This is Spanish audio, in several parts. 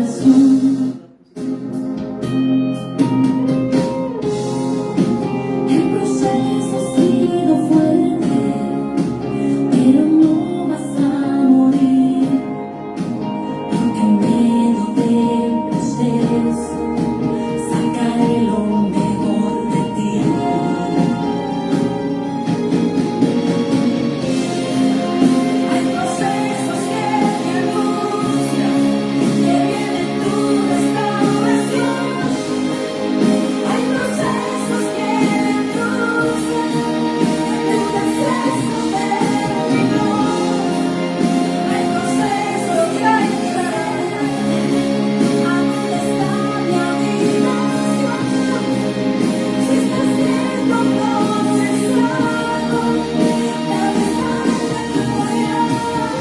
corazón. El proceso ha sido fuerte, pero no vas a morir, aunque en medio del proceso sacaré lo mejor de ti. Hay procesos que te anuncian que viene tu restauración. Hay procesos que te anuncian tu proceso terminó. Hay procesos que hay que aún está mi habitación. Si estás siendo procesado, dame aleluya.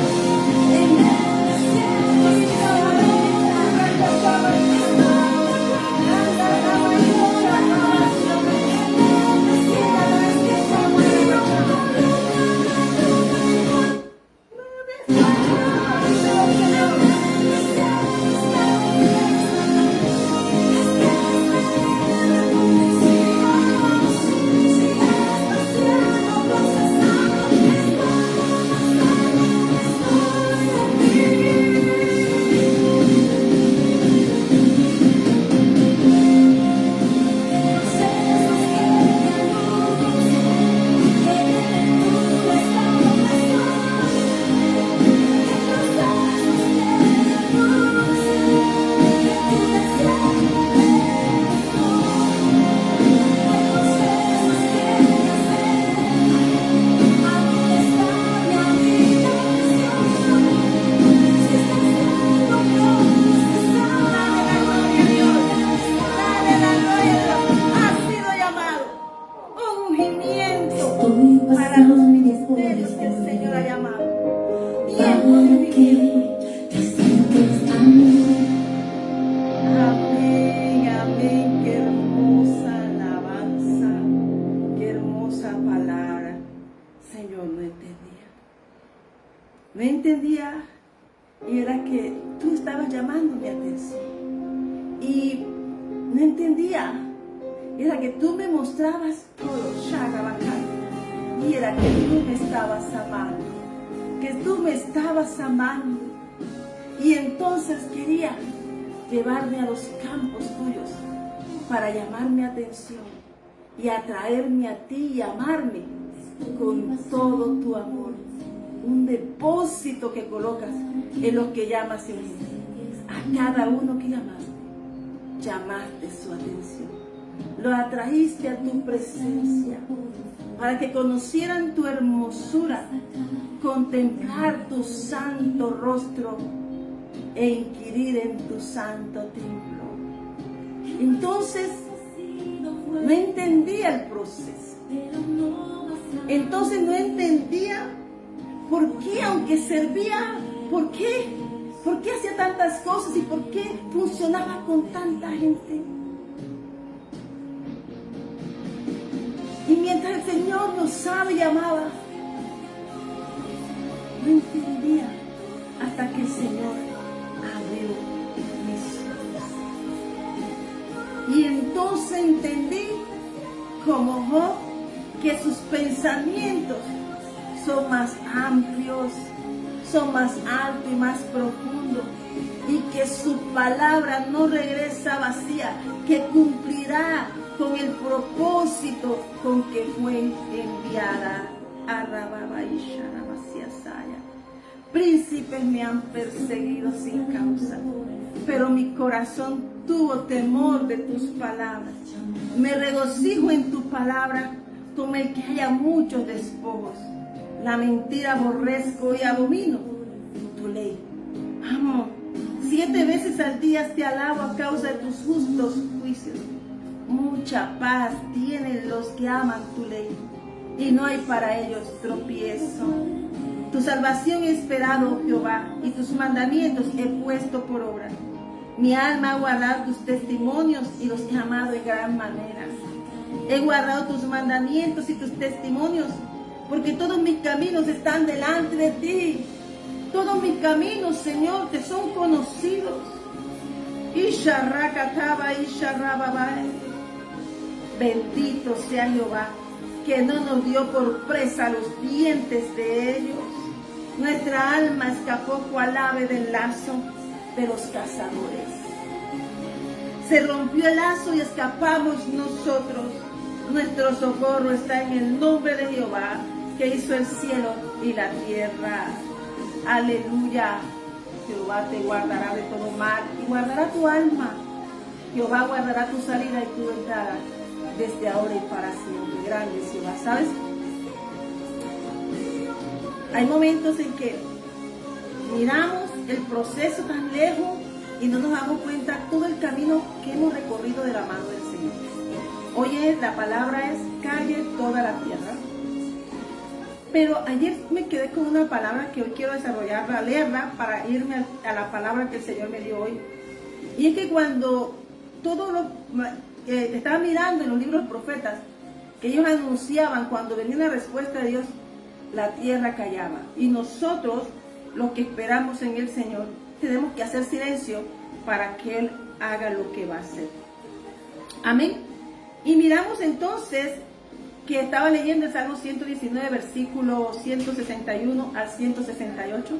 En el desierto para los ministerios que el Señor ha llamado. Tiempo que te sientes amén, amén. Qué hermosa alabanza, qué hermosa palabra. Señor, no entendía, y era que tú estabas llamando mi atención, y no entendía, era que tú me mostrabas todo, y era que tú me estabas amando, y entonces quería llevarme a los campos tuyos para llamar mi atención y atraerme a ti y amarme con todo tu amor, un depósito que colocas en los que llamas en mí. A cada uno que llamaste su atención, lo atrajiste a tu presencia, para que conocieran tu hermosura, contemplar tu santo rostro e inquirir en tu santo templo. Entonces, no entendía el proceso. Entonces no entendía por qué, aunque servía, por qué hacía tantas cosas y por qué funcionaba con tanta gente. Y mientras el Señor nos sabe y amaba, no entendía hasta que el Señor abrió mis ojos. Y entonces entendí, como Job, que sus pensamientos son más amplios, son más altos y más profundos, y que su palabra no regresa vacía, que cumplirá con el propósito con que fue enviada. Príncipes me han perseguido sin causa, pero mi corazón tuvo temor de tus palabras. Me regocijo en tu palabra como el que haya muchos despojos. La mentira aborrezco y abomino tu ley. Amo. 7 veces al día te alabo a causa de tus justos juicios. Mucha paz tienen los que aman tu ley, y no hay para ellos tropiezo. Tu salvación he esperado, Jehová, y tus mandamientos he puesto por obra. Mi alma ha guardado tus testimonios y los he amado en gran manera. He guardado tus mandamientos y tus testimonios, porque todos mis caminos están delante de ti. Todos mis caminos, Señor, te son conocidos. Sharrakataba y Sharrababai. Bendito sea Jehová, que no nos dio por presa los dientes de ellos. Nuestra alma escapó cual ave del lazo de los cazadores. Se rompió el lazo y escapamos nosotros. Nuestro socorro está en el nombre de Jehová, que hizo el cielo y la tierra. Aleluya. Jehová te guardará de todo mal y guardará tu alma. Jehová guardará tu salida y tu entrada desde ahora y para siempre. Grande es Jehová. ¿Sabes? Hay momentos en que miramos el proceso tan lejos y no nos damos cuenta todo el camino que hemos recorrido de la mano del Señor. Oye, la palabra es calle toda la tierra. Pero ayer me quedé con una palabra que hoy quiero desarrollarla, leerla para irme a la palabra que el Señor me dio hoy. Y es que cuando todo lo estaba mirando en los libros de los profetas, que ellos anunciaban cuando venía la respuesta de Dios, la tierra callaba. Y nosotros, los que esperamos en el Señor, tenemos que hacer silencio para que Él haga lo que va a hacer. Amén. Y miramos entonces que estaba leyendo el Salmo 119, versículo 161 al 168.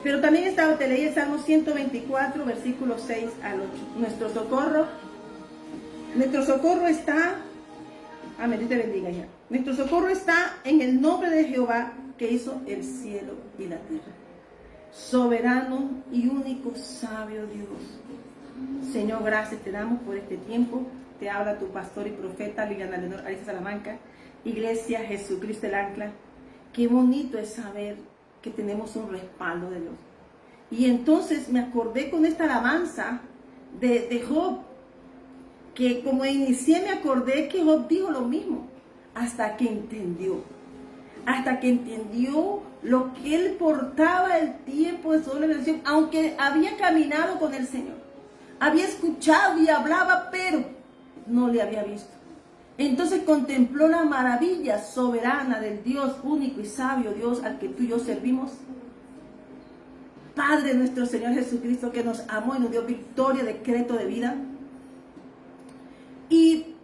Pero también te leí el Salmo 124, versículo 6 al 8. Nuestro socorro está, amén, Dios te bendiga ya. Nuestro socorro está en el nombre de Jehová, que hizo el cielo y la tierra. Soberano y único sabio Dios. Señor, gracias te damos por este tiempo. Te habla tu pastor y profeta Liliana Leonor Ariza Salamanca, Iglesia Jesucristo el Ancla. Qué bonito es saber que tenemos un respaldo de Dios. Y entonces me acordé con esta alabanza de Job, que como inicié me acordé que Job dijo lo mismo, hasta que entendió lo que él portaba el tiempo de su doble bendición, aunque había caminado con el Señor, había escuchado y hablaba, pero no le había visto. Entonces contempló la maravilla soberana del Dios único y sabio, Dios al que tú y yo servimos. Padre nuestro Señor Jesucristo, que nos amó y nos dio victoria, decreto de vida. Y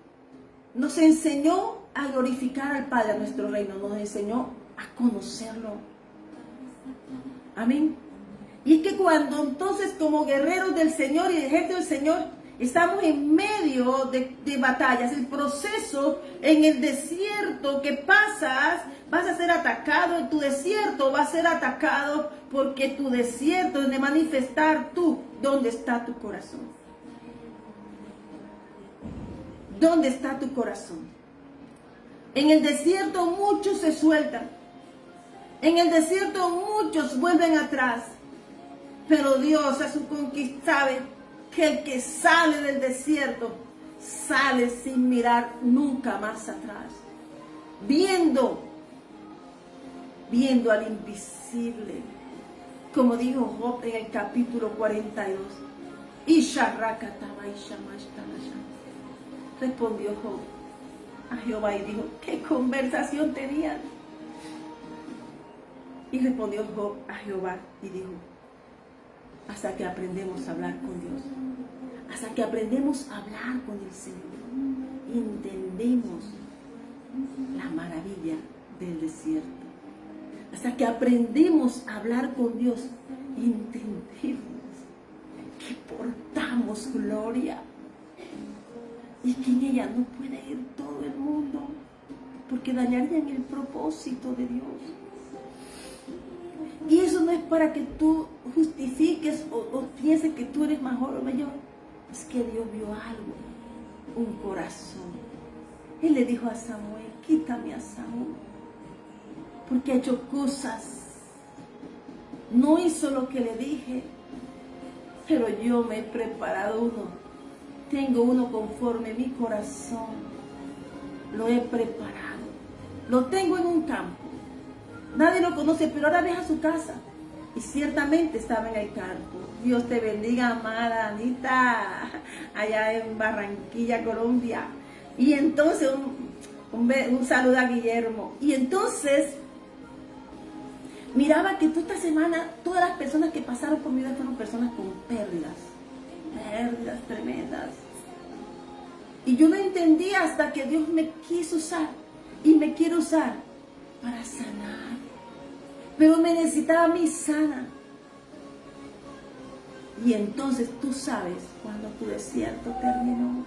nos enseñó a glorificar al Padre, a nuestro reino. Nos enseñó a conocerlo. Amén. Y es que cuando entonces como guerreros del Señor y ejército del Señor, estamos en medio de batallas, el proceso en el desierto que pasas, vas a ser atacado, en tu desierto vas a ser atacado porque tu desierto es de manifestar tú, ¿dónde está tu corazón? ¿Dónde está tu corazón? En el desierto muchos se sueltan, en el desierto muchos vuelven atrás, pero Dios a su conquista sabe que el que sale del desierto sale sin mirar nunca más atrás, viendo al invisible, como dijo Job en el capítulo 42. Respondió Job a Jehová y dijo, ¿qué conversación tenían? Y respondió Job a Jehová y dijo, hasta que aprendemos a hablar con Dios, hasta que aprendemos a hablar con el Señor y entendemos la maravilla del desierto, hasta que aprendemos a hablar con Dios, entendemos que portamos gloria y que en ella no puede ir todo el mundo porque dañarían el propósito de Dios. Y eso no es para que tú justifiques o pienses que tú eres mejor o mayor. Es que Dios vio algo, un corazón. Él le dijo a Samuel, quítame a Saúl, porque ha hecho cosas. No hizo lo que le dije, pero yo me he preparado uno. Tengo uno conforme mi corazón. Lo he preparado. Lo tengo en un campo. Nadie lo conoce, pero ahora ves a su casa. Y ciertamente estaba en el campo. Dios te bendiga, amada Anita, allá en Barranquilla, Colombia. Y entonces, un saludo a Guillermo. Y entonces, miraba que toda esta semana, todas las personas que pasaron por mi vida fueron personas con pérdidas. Pérdidas. tremendas. Y yo no entendía hasta que Dios me quiso usar y me quiere usar para sanar. Pero me necesitaba a mí sana. Y entonces tú sabes cuando tu desierto terminó.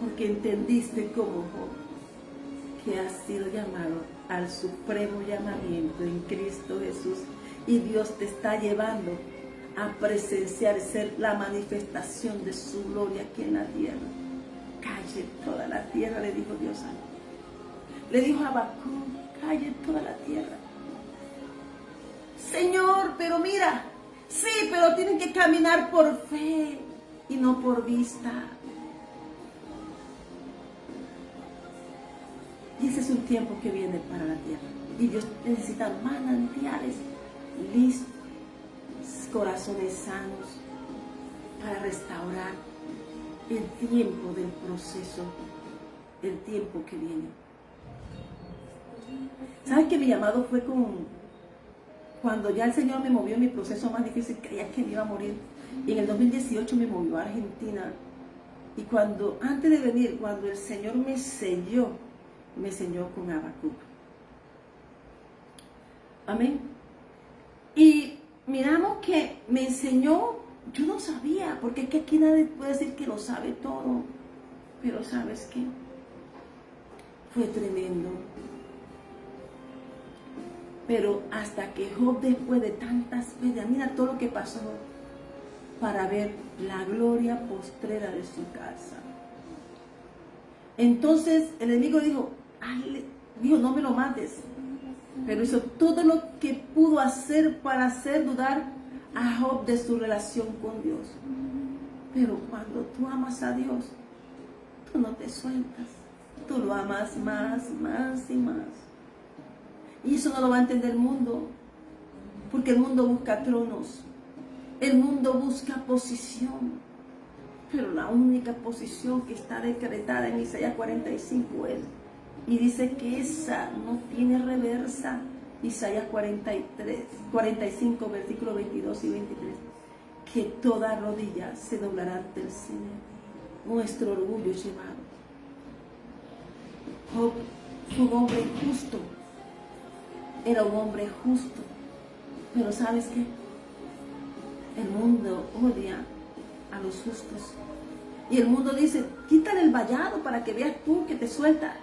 Porque entendiste como Job que has sido llamado al supremo llamamiento en Cristo Jesús. Y Dios te está llevando a presenciar, ser la manifestación de su gloria aquí en la tierra. Calle toda la tierra, le dijo Dios a él. Le dijo a Habacuc, calle toda la tierra. Señor, pero mira, sí, pero tienen que caminar por fe y no por vista. Y ese es un tiempo que viene para la tierra. Y Dios necesita manantiales listos, corazones sanos, para restaurar el tiempo del proceso, el tiempo que viene. ¿Sabes que mi llamado fue cuando ya el Señor me movió en mi proceso más difícil? Creía que me iba a morir. Y en el 2018 me movió a Argentina. Y antes de venir, cuando el Señor me selló con Habacuc. Amén. Y miramos que me enseñó, yo no sabía, porque es que aquí nadie puede decir que lo sabe todo. Pero ¿sabes qué? Fue tremendo. Pero hasta que Job, después de tantas veces, mira todo lo que pasó, para ver la gloria postrera de su casa. Entonces el enemigo dijo, no me lo mates. Pero hizo todo lo que pudo hacer para hacer dudar a Job de su relación con Dios. Pero cuando tú amas a Dios, tú no te sueltas. Tú lo amas más, más y más. Y eso no lo va a entender el mundo, porque el mundo busca tronos, el mundo busca posición, pero la única posición que está decretada en Isaías 45 es, y dice que esa no tiene reversa. Isaías 45, versículos 22 y 23, que toda rodilla se doblará ante el Señor, nuestro orgullo llevado. Job fue un hombre justo. Era un hombre justo, pero ¿sabes qué? El mundo odia a los justos. Y el mundo dice, quítale el vallado para que veas tú que te suelta.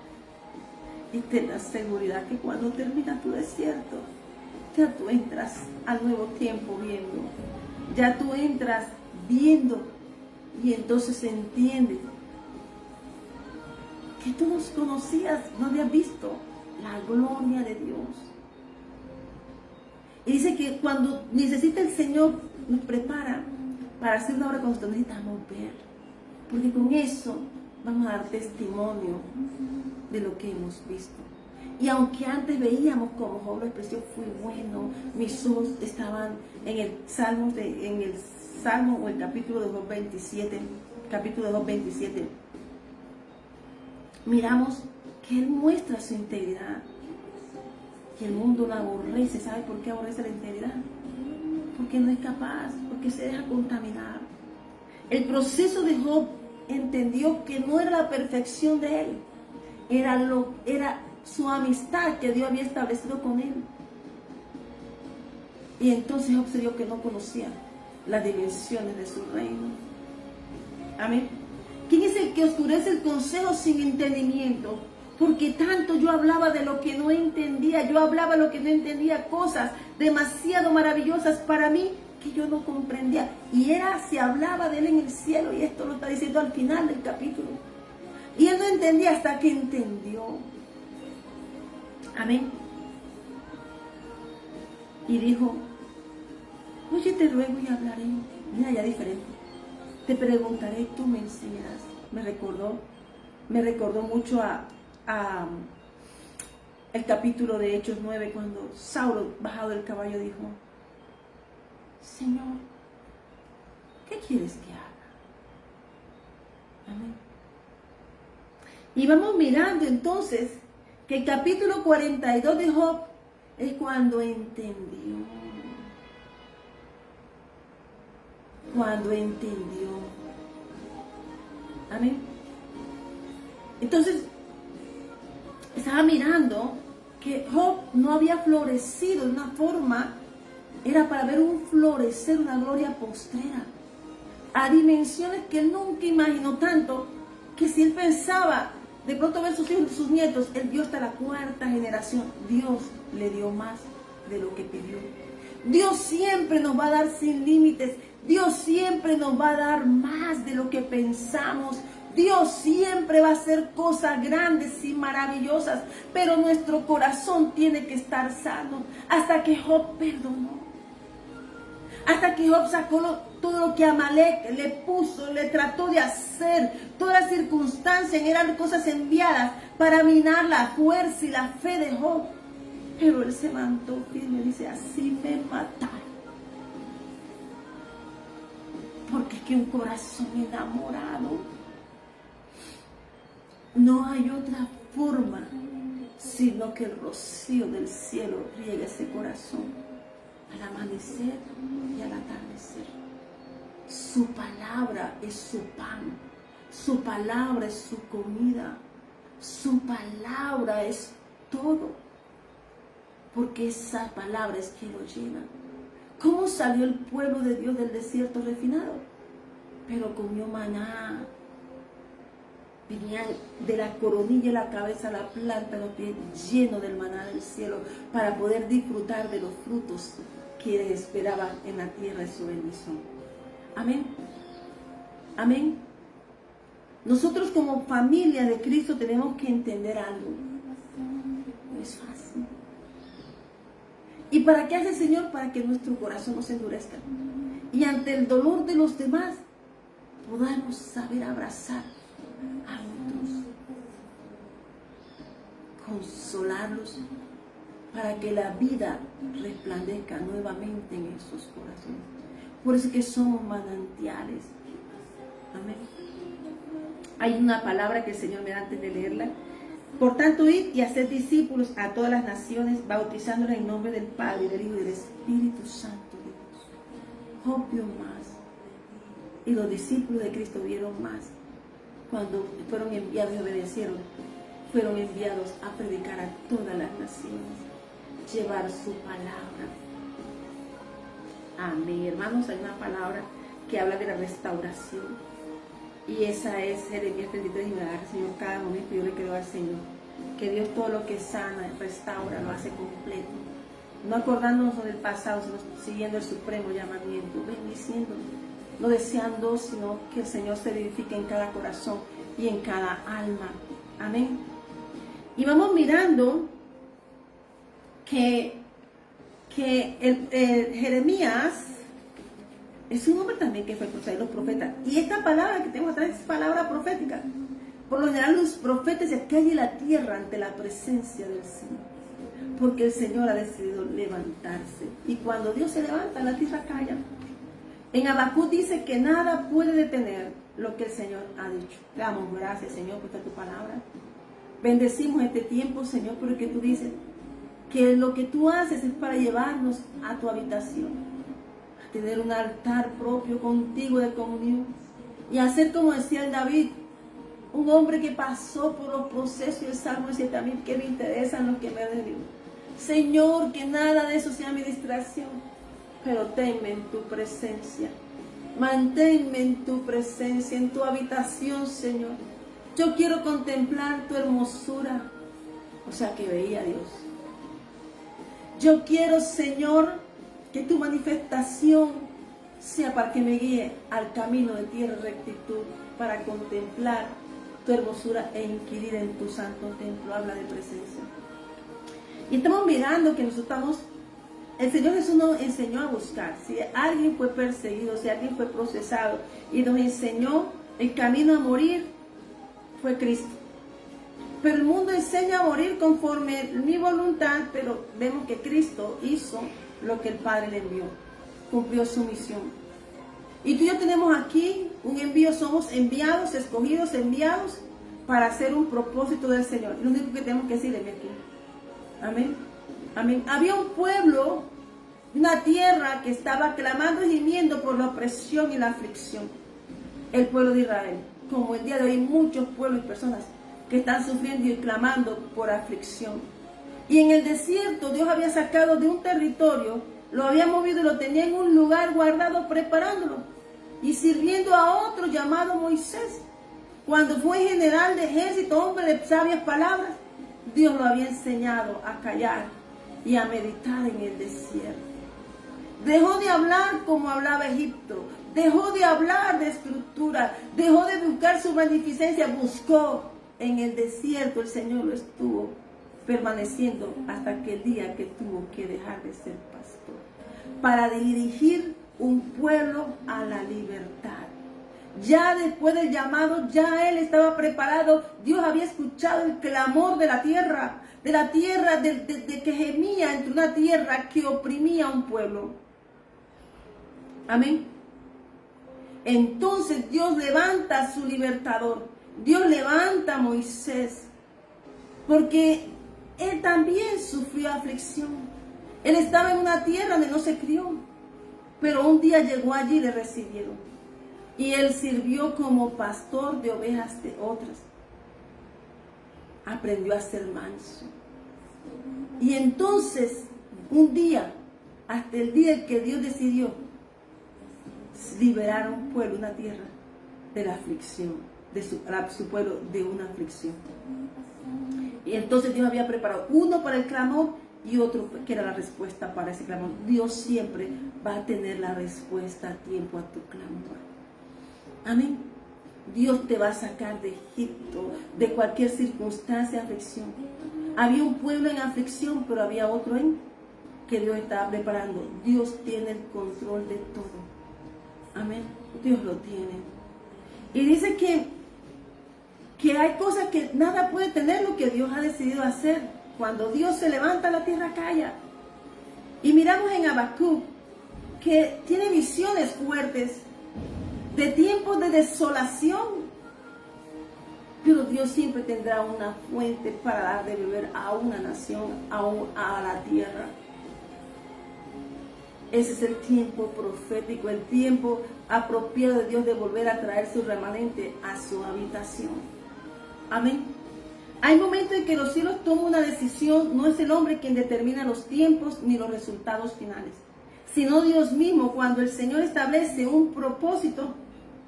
Y ten la seguridad que cuando termina tu desierto, ya tú entras al nuevo tiempo viendo. Ya tú entras viendo y entonces entiendes que tú no conocías, no habías visto la gloria de Dios. Y dice que cuando necesita el Señor, nos prepara para hacer una obra que nosotros necesitamos ver. Porque con eso vamos a dar testimonio de lo que hemos visto. Y aunque antes veíamos como Job lo expresó, fue bueno, mis ojos estaban en el Salmo o el capítulo de Job 27, miramos que él muestra su integridad. Y el mundo la aborrece. ¿Sabe por qué aborrece la integridad? Porque no es capaz, porque se deja contaminar. El proceso de Job entendió que no era la perfección de él, era su amistad que Dios había establecido con él. Y entonces Job se dio que no conocía las dimensiones de su reino. Amén. ¿Quién es el que oscurece el consejo sin entendimiento? Porque tanto yo hablaba de lo que no entendía, cosas demasiado maravillosas para mí que yo no comprendía. Y se hablaba de él en el cielo, y esto lo está diciendo al final del capítulo. Y él no entendía hasta que entendió. Amén. Y dijo, oye, te ruego y hablaré. Mira, ya diferente. Te preguntaré, tú me enseñarás. Me recordó mucho a el capítulo de Hechos 9, cuando Saulo, bajado del caballo, dijo, Señor, ¿qué quieres que haga? Amén. Y vamos mirando entonces que el capítulo 42 de Job es cuando entendió. cuando entendió. Amén. Entonces, estaba mirando que Job no había florecido de una forma, era para ver un florecer, una gloria postrera, a dimensiones que él nunca imaginó, tanto que si él pensaba de pronto ver sus hijos, sus nietos, él vio hasta la cuarta generación. Dios le dio más de lo que pidió. Dios siempre nos va a dar sin límites. Dios siempre nos va a dar más de lo que pensamos. Dios siempre va a hacer cosas grandes y maravillosas, pero nuestro corazón tiene que estar sano. Hasta que Job perdonó, hasta que Job sacó todo lo que Amalek le puso, le trató de hacer, todas las circunstancias eran cosas enviadas para minar la fuerza y la fe de Job. Pero él se levantó firme y dice, así me mataron. Porque es que un corazón enamorado, no hay otra forma sino que el rocío del cielo riegue ese corazón al amanecer y al atardecer. Su palabra es su pan, su palabra es su comida, su palabra es todo, porque esa palabra es quien lo llena. ¿Cómo salió el pueblo de Dios del desierto refinado? Pero comió maná. Venían de la coronilla de la cabeza a la planta, los pies llenos del maná del cielo, para poder disfrutar de los frutos que esperaban en la tierra de su bendición. Amén. Amén. Nosotros como familia de Cristo tenemos que entender algo. No es fácil. ¿Y para qué hace el Señor? Para que nuestro corazón no se endurezca. Y ante el dolor de los demás, podamos saber abrazar a otros, consolarlos, para que la vida resplandezca nuevamente en esos corazones. Por eso que somos manantiales. Amén. Hay una palabra que el Señor me da antes de leerla. Por tanto, id y haced discípulos a todas las naciones, bautizándolos en nombre del Padre, del Hijo y del Espíritu Santo de Dios. Job vio más, y los discípulos de Cristo vieron más. Cuando fueron enviados y obedecieron, fueron enviados a predicar a todas las naciones, llevar su palabra. Amén. Hermanos, hay una palabra que habla de la restauración, y esa es Jeremías 33, y me la da el Señor cada momento. Yo le creo al Señor que Dios todo lo que sana, restaura, lo hace completo, no acordándonos del pasado, sino siguiendo el supremo llamamiento, bendiciéndonos, no deseando, sino que el Señor se edifique en cada corazón y en cada alma. Amén. Y vamos mirando que Jeremías es un hombre también que fue cruzado de los profetas. Y esta palabra que tengo atrás es palabra profética. Por lo general los profetas se callan la tierra ante la presencia del Señor, porque el Señor ha decidido levantarse. Y cuando Dios se levanta, la tierra calla. En Habacuc dice que nada puede detener lo que el Señor ha dicho. Le damos gracias, Señor, por tu palabra. Bendecimos este tiempo, Señor, porque tú dices que lo que tú haces es para llevarnos a tu habitación, a tener un altar propio contigo de comunión, y hacer como decía el David, un hombre que pasó por los procesos, y el Salmo dice también que me interesan los que me deben. Señor, que nada de eso sea mi distracción, pero tenme en tu presencia. Manténme en tu presencia, en tu habitación, Señor. Yo quiero contemplar tu hermosura. O sea, que veía a Dios. Yo quiero, Señor, que tu manifestación sea para que me guíe al camino de tierra y rectitud, para contemplar tu hermosura e inquirir en tu santo templo. Habla de presencia. Y estamos mirando que nosotros estamos... El Señor Jesús nos enseñó a buscar. Si alguien fue perseguido, si alguien fue procesado y nos enseñó el camino a morir, fue Cristo. Pero el mundo enseña a morir conforme mi voluntad, pero vemos que Cristo hizo lo que el Padre le envió, cumplió su misión. Y tú y yo tenemos aquí un envío, somos enviados, escogidos, enviados para hacer un propósito del Señor. Lo único que tenemos que decirle aquí. Amén. Amén. Había un pueblo una tierra que estaba clamando y gimiendo por la opresión y la aflicción. El pueblo de Israel, como el día de hoy, muchos pueblos y personas que están sufriendo y clamando por aflicción. Y en el desierto Dios había sacado de un territorio, lo había movido y lo tenía en un lugar guardado, preparándolo y sirviendo a otro llamado Moisés. Cuando fue general de ejército, hombre de sabias palabras, Dios lo había enseñado a callar y a meditar en el desierto. Dejó de hablar como hablaba Egipto, dejó de hablar de estructura, dejó de buscar su magnificencia, buscó en el desierto. El Señor lo estuvo permaneciendo hasta aquel día que tuvo que dejar de ser pastor para dirigir un pueblo a la libertad. Ya después del llamado, ya él estaba preparado. Dios había escuchado el clamor de la tierra, de que gemía entre una tierra que oprimía a un pueblo. Amén. Entonces Dios levanta a su libertador. Dios levanta a Moisés, porque él también sufrió aflicción. Él estaba en una tierra donde no se crió, pero un día llegó allí y le recibieron. Y él sirvió como pastor de ovejas de otras. Aprendió a ser manso. Y entonces, un día, hasta el día en que Dios decidió liberar a un pueblo, una tierra, de la aflicción, de su pueblo de una aflicción. Y entonces Dios había preparado uno para el clamor y otro que era la respuesta para ese clamor. Dios siempre va a tener la respuesta a tiempo a tu clamor. Amén. Dios te va a sacar de Egipto, de cualquier circunstancia, aflicción. Había un pueblo en aflicción, pero había otro en que Dios estaba preparando. Dios tiene el control de todo. Amén. Dios lo tiene. Y dice que hay cosas que nada puede tener lo que Dios ha decidido hacer. Cuando Dios se levanta, la tierra calla. Y miramos en Habacuc que tiene visiones fuertes de tiempos de desolación. Pero Dios siempre tendrá una fuente para dar de beber a una nación, a la tierra. Ese es el tiempo profético, el tiempo apropiado de Dios de volver a traer su remanente a su habitación. Amén. Hay momentos en que los cielos toman una decisión. No es el hombre quien determina los tiempos ni los resultados finales, sino Dios mismo. Cuando el Señor establece un propósito,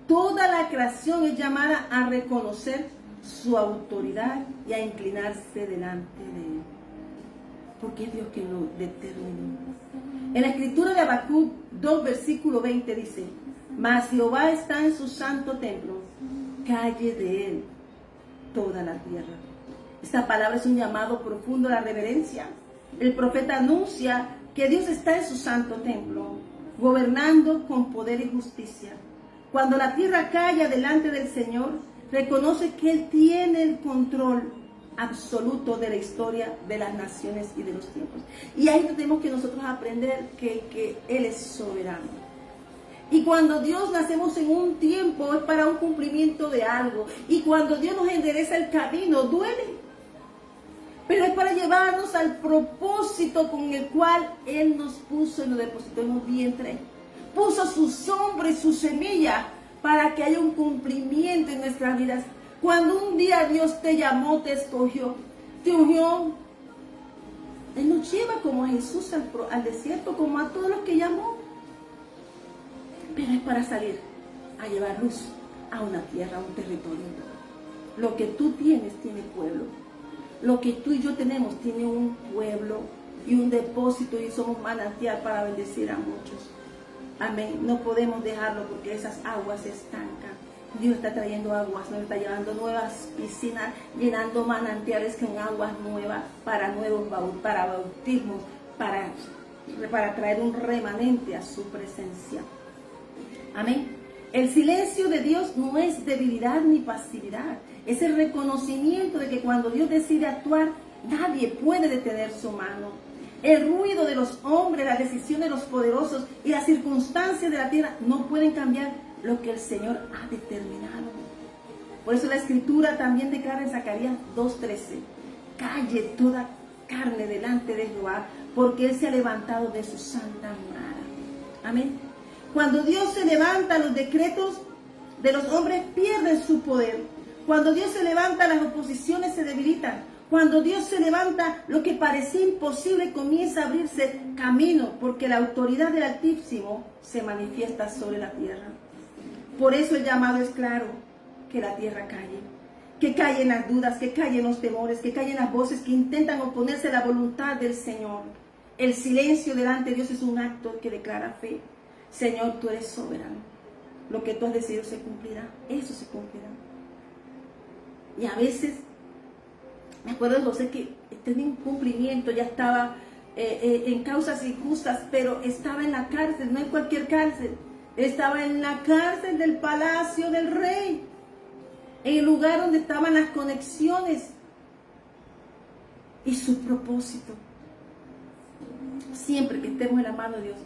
toda la creación es llamada a reconocer su autoridad y a inclinarse delante de Él. Porque es Dios quien lo determinó. En la escritura de Habacuc 2, versículo 20 dice: mas Jehová está en su santo templo, calle de Él toda la tierra. Esta palabra es un llamado profundo a la reverencia. El profeta anuncia que Dios está en su santo templo, gobernando con poder y justicia. Cuando la tierra calla delante del Señor, reconoce que Él tiene el control absoluto de la historia de las naciones y de los tiempos. Y ahí tenemos que nosotros aprender que Él es soberano. Y cuando Dios nacemos en un tiempo es para un cumplimiento de algo. Y cuando Dios nos endereza el camino, duele. Pero es para llevarnos al propósito con el cual Él nos puso y nos depositó en un vientre. Puso su sombra y su semilla para que haya un cumplimiento en nuestras vidas. Cuando un día Dios te llamó, te escogió, te ungió, Él nos lleva como a Jesús al desierto, como a todos los que llamó. Pero es para salir a llevar luz a una tierra, a un territorio. Lo que tú tienes, tiene pueblo. Lo que tú y yo tenemos, tiene un pueblo y un depósito, y somos manantial para bendecir a muchos. Amén. No podemos dejarlo porque esas aguas se estancan. Dios está trayendo aguas, nos está llevando nuevas piscinas, llenando manantiales con aguas nuevas para bautismos, para traer un remanente a su presencia. Amén. El silencio de Dios no es debilidad ni pasividad. Es el reconocimiento de que cuando Dios decide actuar, nadie puede detener su mano. El ruido de los hombres, las decisiones de los poderosos y las circunstancias de la tierra no pueden cambiar lo que el Señor ha determinado. Por eso la Escritura también declara en Zacarías 2:13: calle toda carne delante de Jehová, porque Él se ha levantado de su santa morada. Amén. Cuando Dios se levanta, los decretos de los hombres pierden su poder. Cuando Dios se levanta, las oposiciones se debilitan. Cuando Dios se levanta, lo que parecía imposible comienza a abrirse camino, porque la autoridad del Altísimo se manifiesta sobre la tierra. Por eso el llamado es claro: que la tierra calle, que callen las dudas, que callen los temores, que callen las voces que intentan oponerse a la voluntad del Señor. El silencio delante de Dios es un acto que declara fe. Señor, tú eres soberano. Lo que tú has decidido se cumplirá. Eso se cumplirá. Y a veces, me acuerdo de José que tenía un cumplimiento, ya estaba en causas injustas, pero estaba en la cárcel, no en cualquier cárcel. Estaba en la cárcel del palacio del rey, en el lugar donde estaban las conexiones y su propósito. Siempre que estemos en la mano de Dios,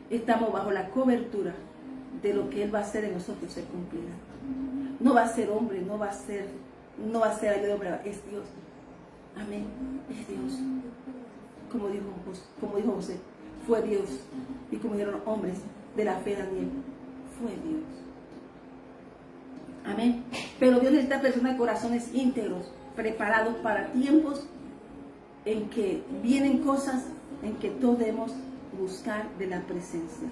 estamos bajo la cobertura de lo que Él va a hacer en nosotros se cumplirá. No va a ser hombre, no va a ser ayuda de hombre, es Dios. Amén, es Dios. Como dijo José, fue Dios. Y como dijeron los hombres de la fe, Daniel, fue Dios. Amén. Pero Dios necesita personas de corazones íntegros, preparados para tiempos en que vienen cosas en que todos debemos buscar de la presencia.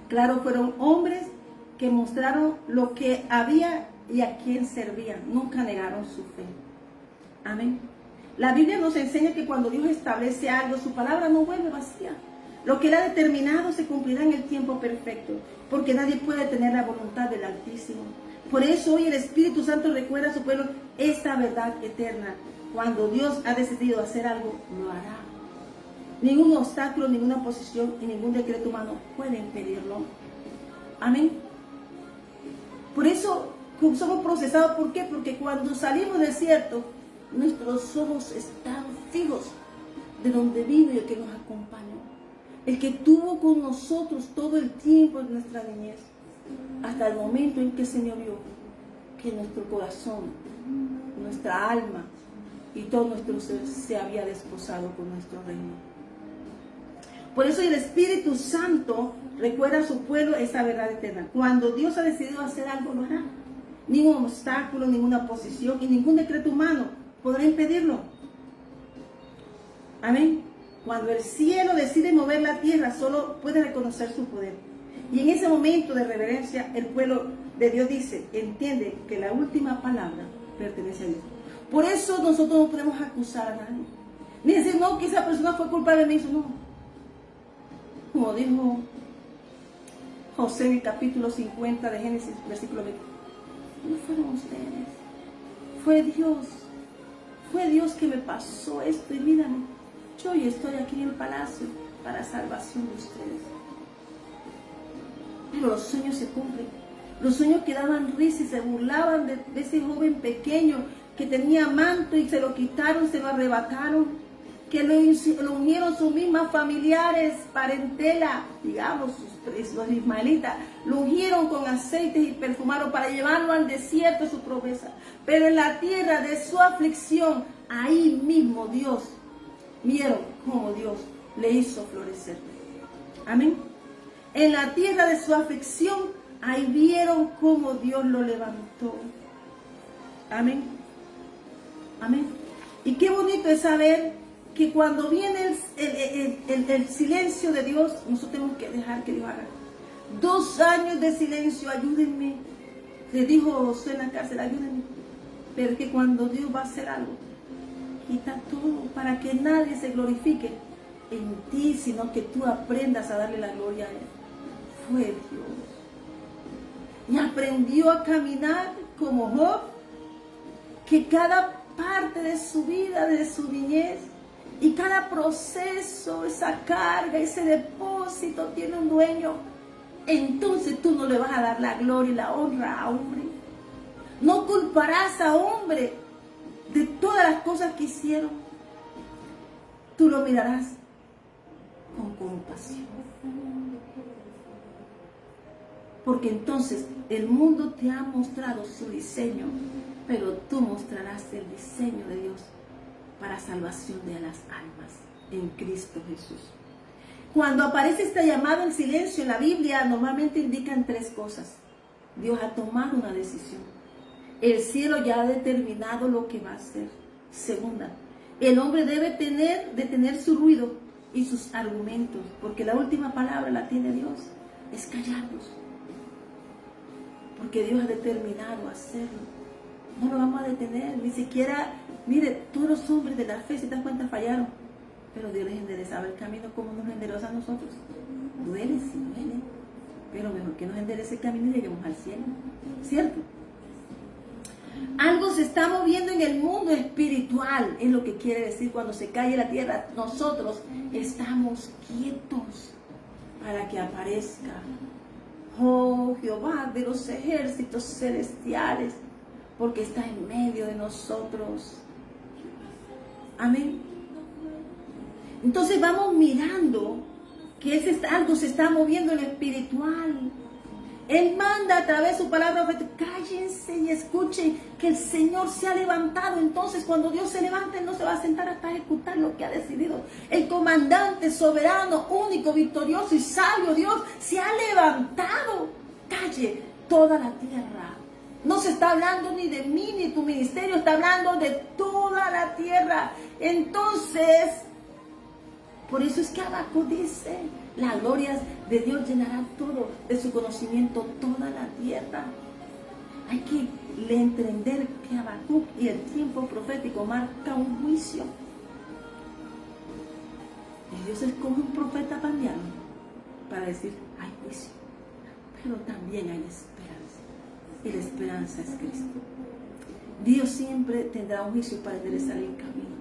Claro, fueron hombres que mostraron lo que había y a quién servían. Nunca negaron su fe. Amén. La Biblia nos enseña que cuando Dios establece algo, su palabra no vuelve vacía. Lo que Él ha determinado se cumplirá en el tiempo perfecto, porque nadie puede tener la voluntad del Altísimo. Por eso hoy el Espíritu Santo recuerda a su pueblo esta verdad eterna. Cuando Dios ha decidido hacer algo, lo hará. Ningún obstáculo, ninguna oposición y ningún decreto humano puede impedirlo. Amén. Por eso somos procesados. ¿Por qué? Porque cuando salimos del desierto, nuestros ojos están fijos de donde vino y el que nos acompañó. El que tuvo con nosotros todo el tiempo de nuestra niñez, hasta el momento en que el Señor vio que nuestro corazón, nuestra alma y todo nuestro ser se había desposado con nuestro reino. Por eso el Espíritu Santo recuerda a su pueblo esa verdad eterna. Cuando Dios ha decidido hacer algo, lo hará. Ningún obstáculo, ninguna oposición y ningún decreto humano podrá impedirlo. Amén. Cuando el cielo decide mover la tierra, solo puede reconocer su poder. Y en ese momento de reverencia, el pueblo de Dios dice, entiende que la última palabra pertenece a Dios. Por eso nosotros no podemos acusar a nadie. Ni decir, no, que esa persona fue culpable de eso, no. Como dijo José en el capítulo 50 de Génesis, versículo 20. No fueron ustedes, fue Dios. Fue Dios que me pasó esto y mírame, yo hoy estoy aquí en el palacio para salvación de ustedes. Pero los sueños se cumplen. Los sueños que daban risa y se burlaban de ese joven pequeño que tenía manto y se lo quitaron, se lo arrebataron. Que lo unieron sus mismas familiares, parentela, digamos, los ismaelitas, lo ungieron con aceites y perfumaron para llevarlo al desierto, su promesa. Pero en la tierra de su aflicción, ahí mismo Dios, vieron cómo Dios le hizo florecer. Amén. En la tierra de su aflicción, ahí vieron cómo Dios lo levantó. Amén. Amén. Y qué bonito es saber que cuando viene el silencio de Dios, nosotros tenemos que dejar que Dios haga. 2 años de silencio, ayúdenme. Le dijo José en la cárcel, ayúdenme. Pero es que cuando Dios va a hacer algo, quita todo para que nadie se glorifique en ti, sino que tú aprendas a darle la gloria a Él. Fue Dios. Y aprendió a caminar como Job, que cada parte de su vida, de su niñez, y cada proceso, esa carga, ese depósito tiene un dueño. Entonces tú no le vas a dar la gloria y la honra a hombre. No culparás a hombre de todas las cosas que hicieron. Tú lo mirarás con compasión. Porque entonces el mundo te ha mostrado su diseño, pero tú mostrarás el diseño de Dios para salvación de las almas. en Cristo Jesús. Cuando aparece este llamado en silencio en la Biblia, normalmente indican tres cosas. Dios ha tomado una decisión. El cielo ya ha determinado lo que va a hacer. Segunda, el hombre debe detener su ruido y sus argumentos, porque la última palabra la tiene Dios. Es callarnos. Porque Dios ha determinado hacerlo. No lo vamos a detener, ni siquiera, mire, todos los hombres de la fe, si te das cuenta, fallaron. Pero Dios les enderezaba el camino como nos endereza a nosotros. Duele, sí duele. Pero mejor que nos enderece el camino y lleguemos al cielo. ¿Cierto? Algo se está moviendo en el mundo espiritual, es lo que quiere decir cuando se cae la tierra. Nosotros estamos quietos para que aparezca, oh Jehová de los ejércitos celestiales, porque está en medio de nosotros. Amén. Entonces vamos mirando que algo se está moviendo en lo espiritual. Él manda a través de su palabra, cállense y escuchen que el Señor se ha levantado. Entonces cuando Dios se levanta, Él no se va a sentar hasta ejecutar lo que ha decidido. El comandante soberano, único, victorioso y sabio Dios se ha levantado. Calle toda la tierra. No se está hablando ni de mí ni de tu ministerio, está hablando de toda la tierra. Entonces, por eso es que Habacuc dice, las glorias de Dios llenarán todo, de su conocimiento toda la tierra. Hay que entender que Habacuc y el tiempo profético marca un juicio. Y Dios escoge un profeta pandiano para decir, hay juicio, pero también hay esperanza. Y la esperanza es Cristo. Dios siempre tendrá un juicio para enderezar el camino.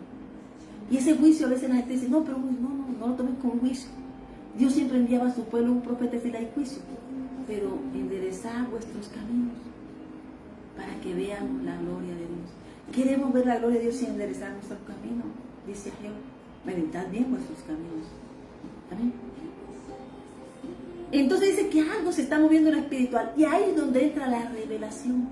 Y ese juicio a veces la gente dice, no, pero no lo tomes como juicio. Dios siempre enviaba a su pueblo un profeta y decirle, hay juicio, pero enderezad vuestros caminos para que veamos la gloria de Dios. Queremos ver la gloria de Dios y enderezar nuestros caminos, dice Jehová. Meditad bien vuestros caminos. Amén. Entonces dice que algo se está moviendo en lo espiritual, y ahí es donde entra la revelación,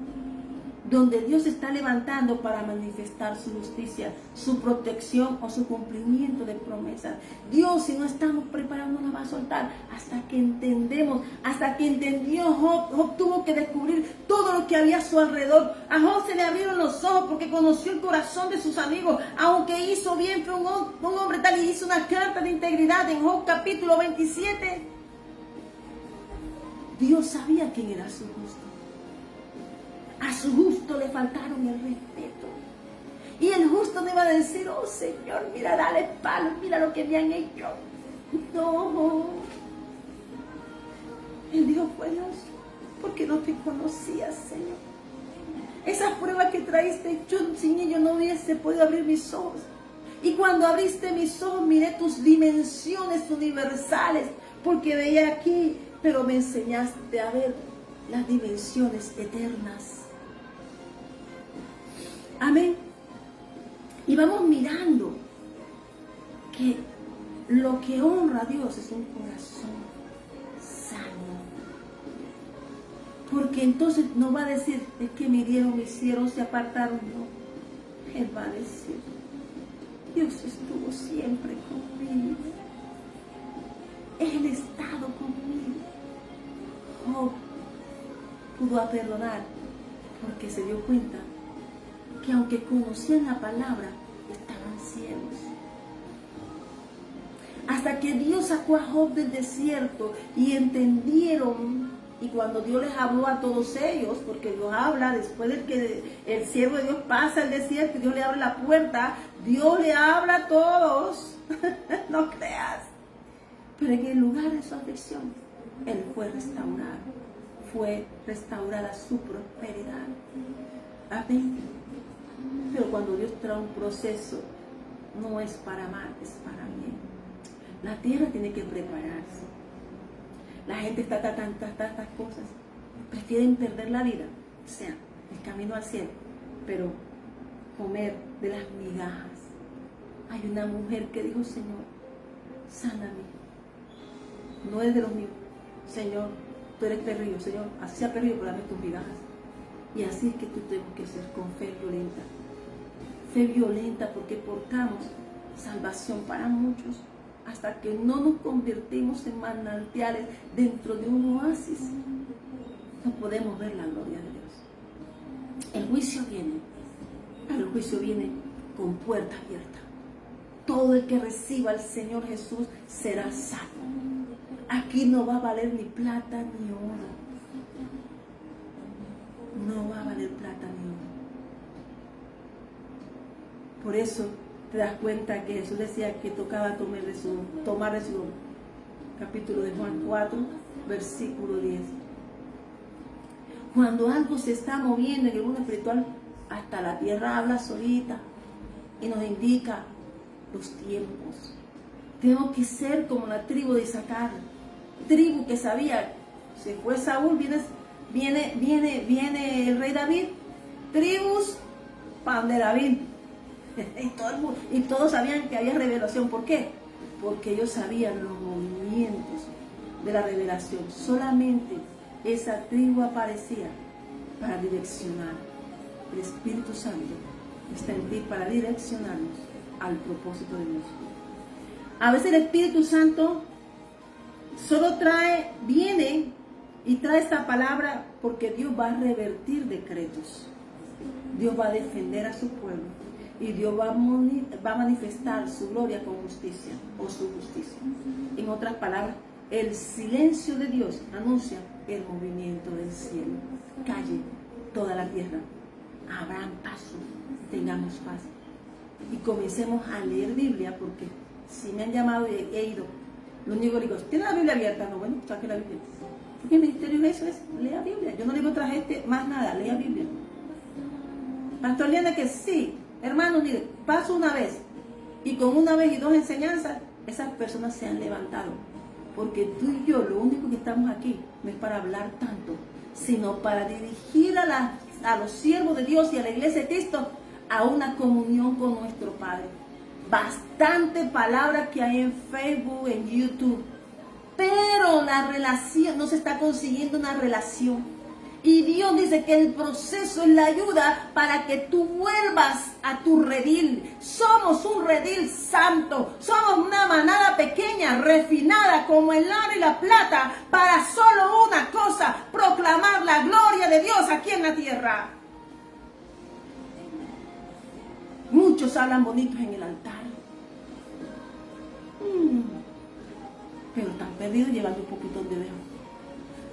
donde Dios se está levantando para manifestar su justicia, su protección o su cumplimiento de promesas. Dios, si no estamos preparados, no nos va a soltar hasta que entendemos, hasta que entendió Job. Job tuvo que descubrir todo lo que había a su alrededor. A Job se le abrieron los ojos porque conoció el corazón de sus amigos. Aunque hizo bien, fue un hombre tal, y hizo una carta de integridad en Job capítulo 27. Dios sabía quién era su justo. A su justo le faltaron el respeto. Y el justo no iba a decir, oh Señor, mira, dale palo, mira lo que me han hecho. No. Él dijo, fue Dios, porque no te conocías, Señor. Esas pruebas que traíste, yo sin ello no hubiese podido abrir mis ojos. Y cuando abriste mis ojos, miré tus dimensiones universales, porque veía aquí, pero me enseñaste a ver las dimensiones eternas. Amén. Y vamos mirando que lo que honra a Dios es un corazón sano. Porque entonces no va a decir, es que me hicieron, se apartaron. No. Él va a decir, Dios estuvo siempre conmigo. Él ha estado conmigo. Job pudo perdonar porque se dio cuenta que aunque conocían la palabra, estaban ciegos. Hasta que Dios sacó a Job del desierto y entendieron, y cuando Dios les habló a todos ellos, porque Dios habla después de que el siervo de Dios pasa el desierto y Dios le abre la puerta, Dios le habla a todos. No creas. Pero en el lugar de su aflicción, Él fue restaurado. Fue restaurada su prosperidad. Amén. Pero cuando Dios trae un proceso, no es para mal, es para bien. La tierra tiene que prepararse. La gente está tantas cosas. Prefieren perder la vida, o sea, el camino al cielo, pero comer de las migajas. Hay una mujer que dijo, Señor, sáname. No es de los míos. Señor, tú eres perrillo, Señor, así sea perrillo, pero dame tus migajas. Y así es que tú tenemos que ser con fe violenta. Fe violenta porque portamos salvación para muchos, hasta que no nos convertimos en manantiales dentro de un oasis, no podemos ver la gloria de Dios. El juicio viene, pero el juicio viene con puerta abierta. Todo el que reciba al Señor Jesús será salvo. Aquí no va a valer ni plata ni oro. No va a valer plata ni oro. Por eso te das cuenta que Jesús decía que tocaba tomar de su capítulo de Juan 4, versículo 10. Cuando algo se está moviendo en el mundo espiritual, hasta la tierra habla solita y nos indica los tiempos. Tenemos que ser como la tribu de Isaacar, tribu que sabía, se fue Saúl, viene el rey David, tribus para donde David. Y todos sabían que había revelación. ¿Por qué? Porque ellos sabían los movimientos de la revelación. Solamente esa tribu aparecía para direccionar. El Espíritu Santo está en ti para direccionarnos al propósito de Dios. A veces el Espíritu Santo solo viene y trae esta palabra porque Dios va a revertir decretos. Dios va a defender a su pueblo. Y Dios va a manifestar su gloria con justicia o su justicia. En otras palabras, el silencio de Dios anuncia el movimiento del cielo. Calle toda la tierra. Abran paso, tengamos paz. Y comencemos a leer Biblia, porque si me han llamado y he ido, lo único que digo es, ¿tiene la Biblia abierta? No, bueno, saque la Biblia. Porque el ministerio de eso es, lea Biblia. Yo no le digo a otra gente más nada, lea Biblia. Pastor Liana, que sí. Hermanos, mire, paso una vez y con una vez y dos enseñanzas, esas personas se han levantado. Porque tú y yo, lo único que estamos aquí no es para hablar tanto, sino para dirigir a los siervos de Dios y a la iglesia de Cristo a una comunión con nuestro Padre. Bastante palabra que hay en Facebook, en YouTube, pero la relación, no se está consiguiendo una relación. Y Dios dice que el proceso es la ayuda para que tú vuelvas a tu redil. Somos un redil santo. Somos una manada pequeña, refinada como el oro y la plata, para solo una cosa: proclamar la gloria de Dios aquí en la tierra. Muchos hablan bonitos en el altar, pero están perdidos llevando un poquito de dedo.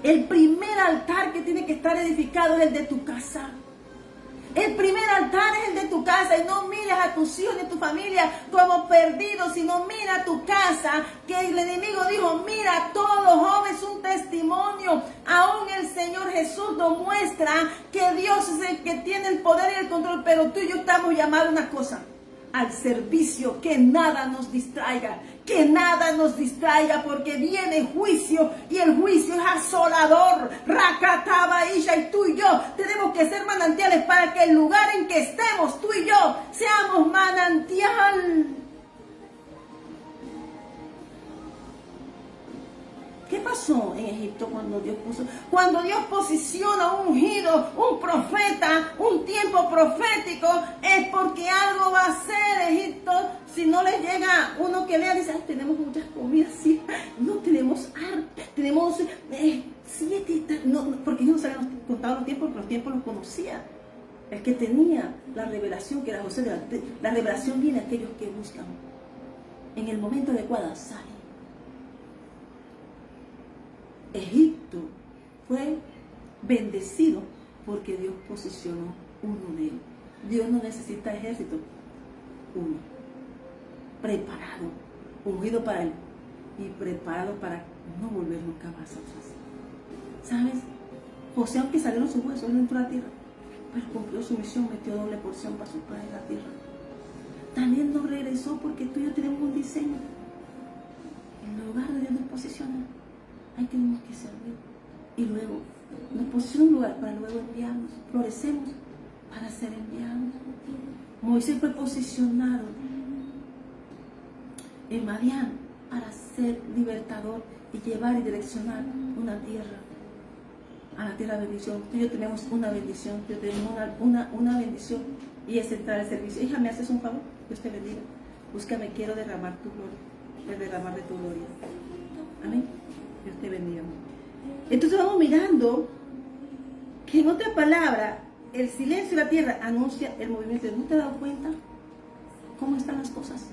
El primer altar que tiene que estar edificado es el de tu casa. El primer altar es el de tu casa, y no mires a tus hijos ni a tu familia como perdidos, sino mira a tu casa, que el enemigo dijo, mira, todo joven es un testimonio. Aún el Señor Jesús nos muestra que Dios es el que tiene el poder y el control, pero tú y yo estamos llamados a una cosa: al servicio, que nada nos distraiga, porque viene juicio, y el juicio es asolador. Racataba Isha, y tú y yo tenemos que ser manantiales para que el lugar en que estemos, tú y yo, seamos manantial. ¿Qué pasó en Egipto cuando Dios posiciona un ungido, un profeta, un tiempo profético? Es porque algo va a hacer Egipto. Si no les llega uno que lea, dice, ay, tenemos muchas comidas, sí, no tenemos tenemos 7, no, porque ellos no se habían contado los tiempos, porque los tiempos los conocía. El que tenía la revelación, que era José, la revelación viene a aquellos que buscan. En el momento adecuado sale. Egipto fue bendecido porque Dios posicionó uno de ellos. Dios no necesita ejército, uno preparado, ungido para él y preparado para no volver nunca más atrás. ¿Sabes? José, aunque salieron sus huesos, él entró a la tierra, pero cumplió su misión, metió doble porción para su padre en la tierra. También no regresó, porque tú y yo tenemos un diseño. En el lugar de Dios nos posiciona, ahí tenemos que servir. Y luego nos posiciona un lugar para luego enviarnos. Florecemos para ser enviados. Moisés fue posicionado en Madián para ser libertador y llevar y direccionar una tierra a la tierra de bendición. Tú y yo tenemos una bendición, yo tenemos una bendición, y es entrar al servicio. Hija, ¿me haces un favor? Dios te bendiga. Búscame, quiero derramar tu gloria, el derramar de tu gloria. Amén. Dios te bendiga. Entonces vamos mirando que en otra palabra, el silencio de la tierra anuncia el movimiento. ¿No te has dado cuenta cómo están las cosas?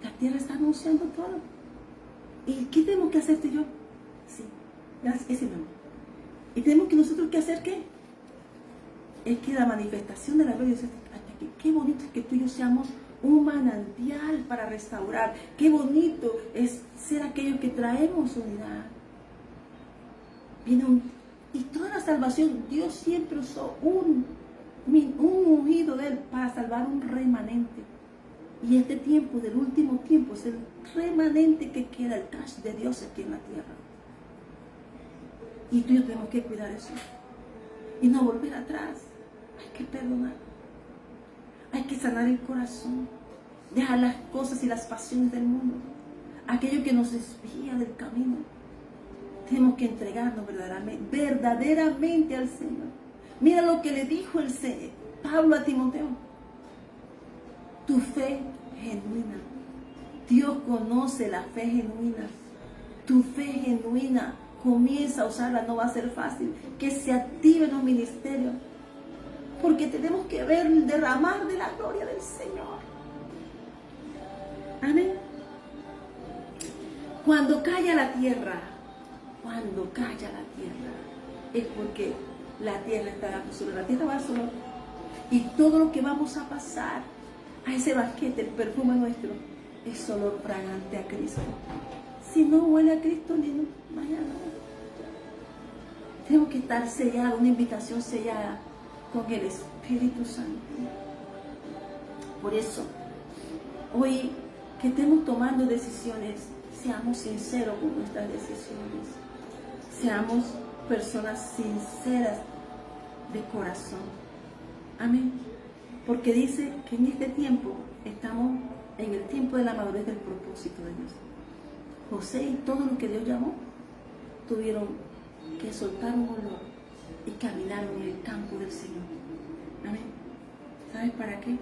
La tierra está anunciando todo. ¿Y qué tenemos que hacer tú y yo? Sí, gracias, ese hermano. ¿Y tenemos que nosotros que hacer qué? Es que la manifestación de la gloria de Dios, qué bonito es que tú y yo seamos un manantial para restaurar. Qué bonito es ser aquellos que traemos unidad. Y toda la salvación, Dios siempre usó un ungido de Él para salvar un remanente. Y este tiempo, del último tiempo, es el remanente que queda, el cash de Dios aquí en la tierra. Y tú y yo tenemos que cuidar eso. Y no volver atrás. Hay que perdonar. Hay que sanar el corazón. Dejar las cosas y las pasiones del mundo. Aquello que nos desvía del camino. Tenemos que entregarnos verdaderamente al Señor. Mira lo que le dijo el Señor, Pablo a Timoteo. Tu fe genuina. Dios conoce la fe genuina. Tu fe genuina, comienza a usarla, no va a ser fácil. Que se active en los ministerios. Porque tenemos que ver el derramar de la gloria del Señor. Amén. Cuando calla la tierra, es porque la tierra está dando solo. La tierra va solo. Y todo lo que vamos a pasar a ese banquete, el perfume nuestro, es olor fragante a Cristo. Si no huele a Cristo, ni no, mañana. Tenemos que estar sellados, una invitación sellada con el Espíritu Santo. Por eso, hoy que estemos tomando decisiones, seamos sinceros con nuestras decisiones. Seamos personas sinceras de corazón. Amén. Porque dice que en este tiempo estamos en el tiempo de la madurez del propósito de Dios. José y todo lo que Dios llamó tuvieron que soltar un olor y caminaron en el campo del Señor. Amén. ¿Sabes para qué?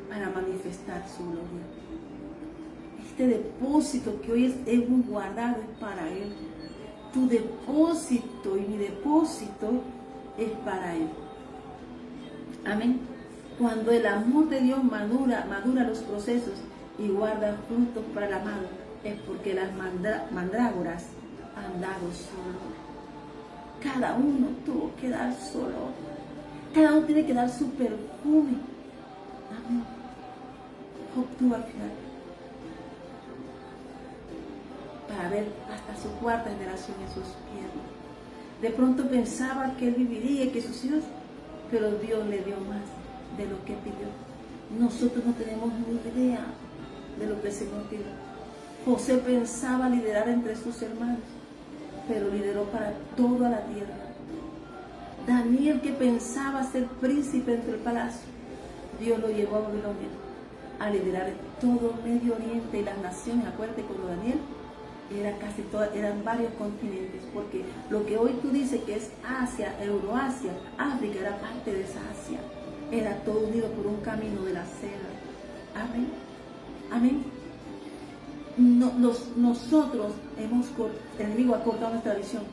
Para manifestar su gloria. Este depósito que hoy hemos guardado es para Él. Tu depósito y mi depósito es para Él. Amén. Cuando el amor de Dios madura los procesos y guarda frutos para el amado, es porque las mandrágoras han dado solo. Cada uno tuvo que dar solo. Cada uno tiene que dar su perfume. Amén. Obtuvo al final. Para ver hasta su cuarta generación en sus piernas. De pronto pensaba que él viviría y que sus hijos, pero Dios le dio más de lo que pidió. Nosotros no tenemos ni idea de lo que el Señor pidió. José pensaba liderar entre sus hermanos, pero lideró para toda la tierra. Daniel, que pensaba ser príncipe entre el palacio, Dios lo llevó a Babilonia a liderar todo Medio Oriente y las naciones. Acuérdate, cuando Daniel era casi todas, eran varios continentes, porque lo que hoy tú dices que es Asia, Euroasia, África, era parte de esa Asia. Era todo unido por un camino de la seda. Amén. Amén. Nosotros el enemigo ha cortado nuestra visión,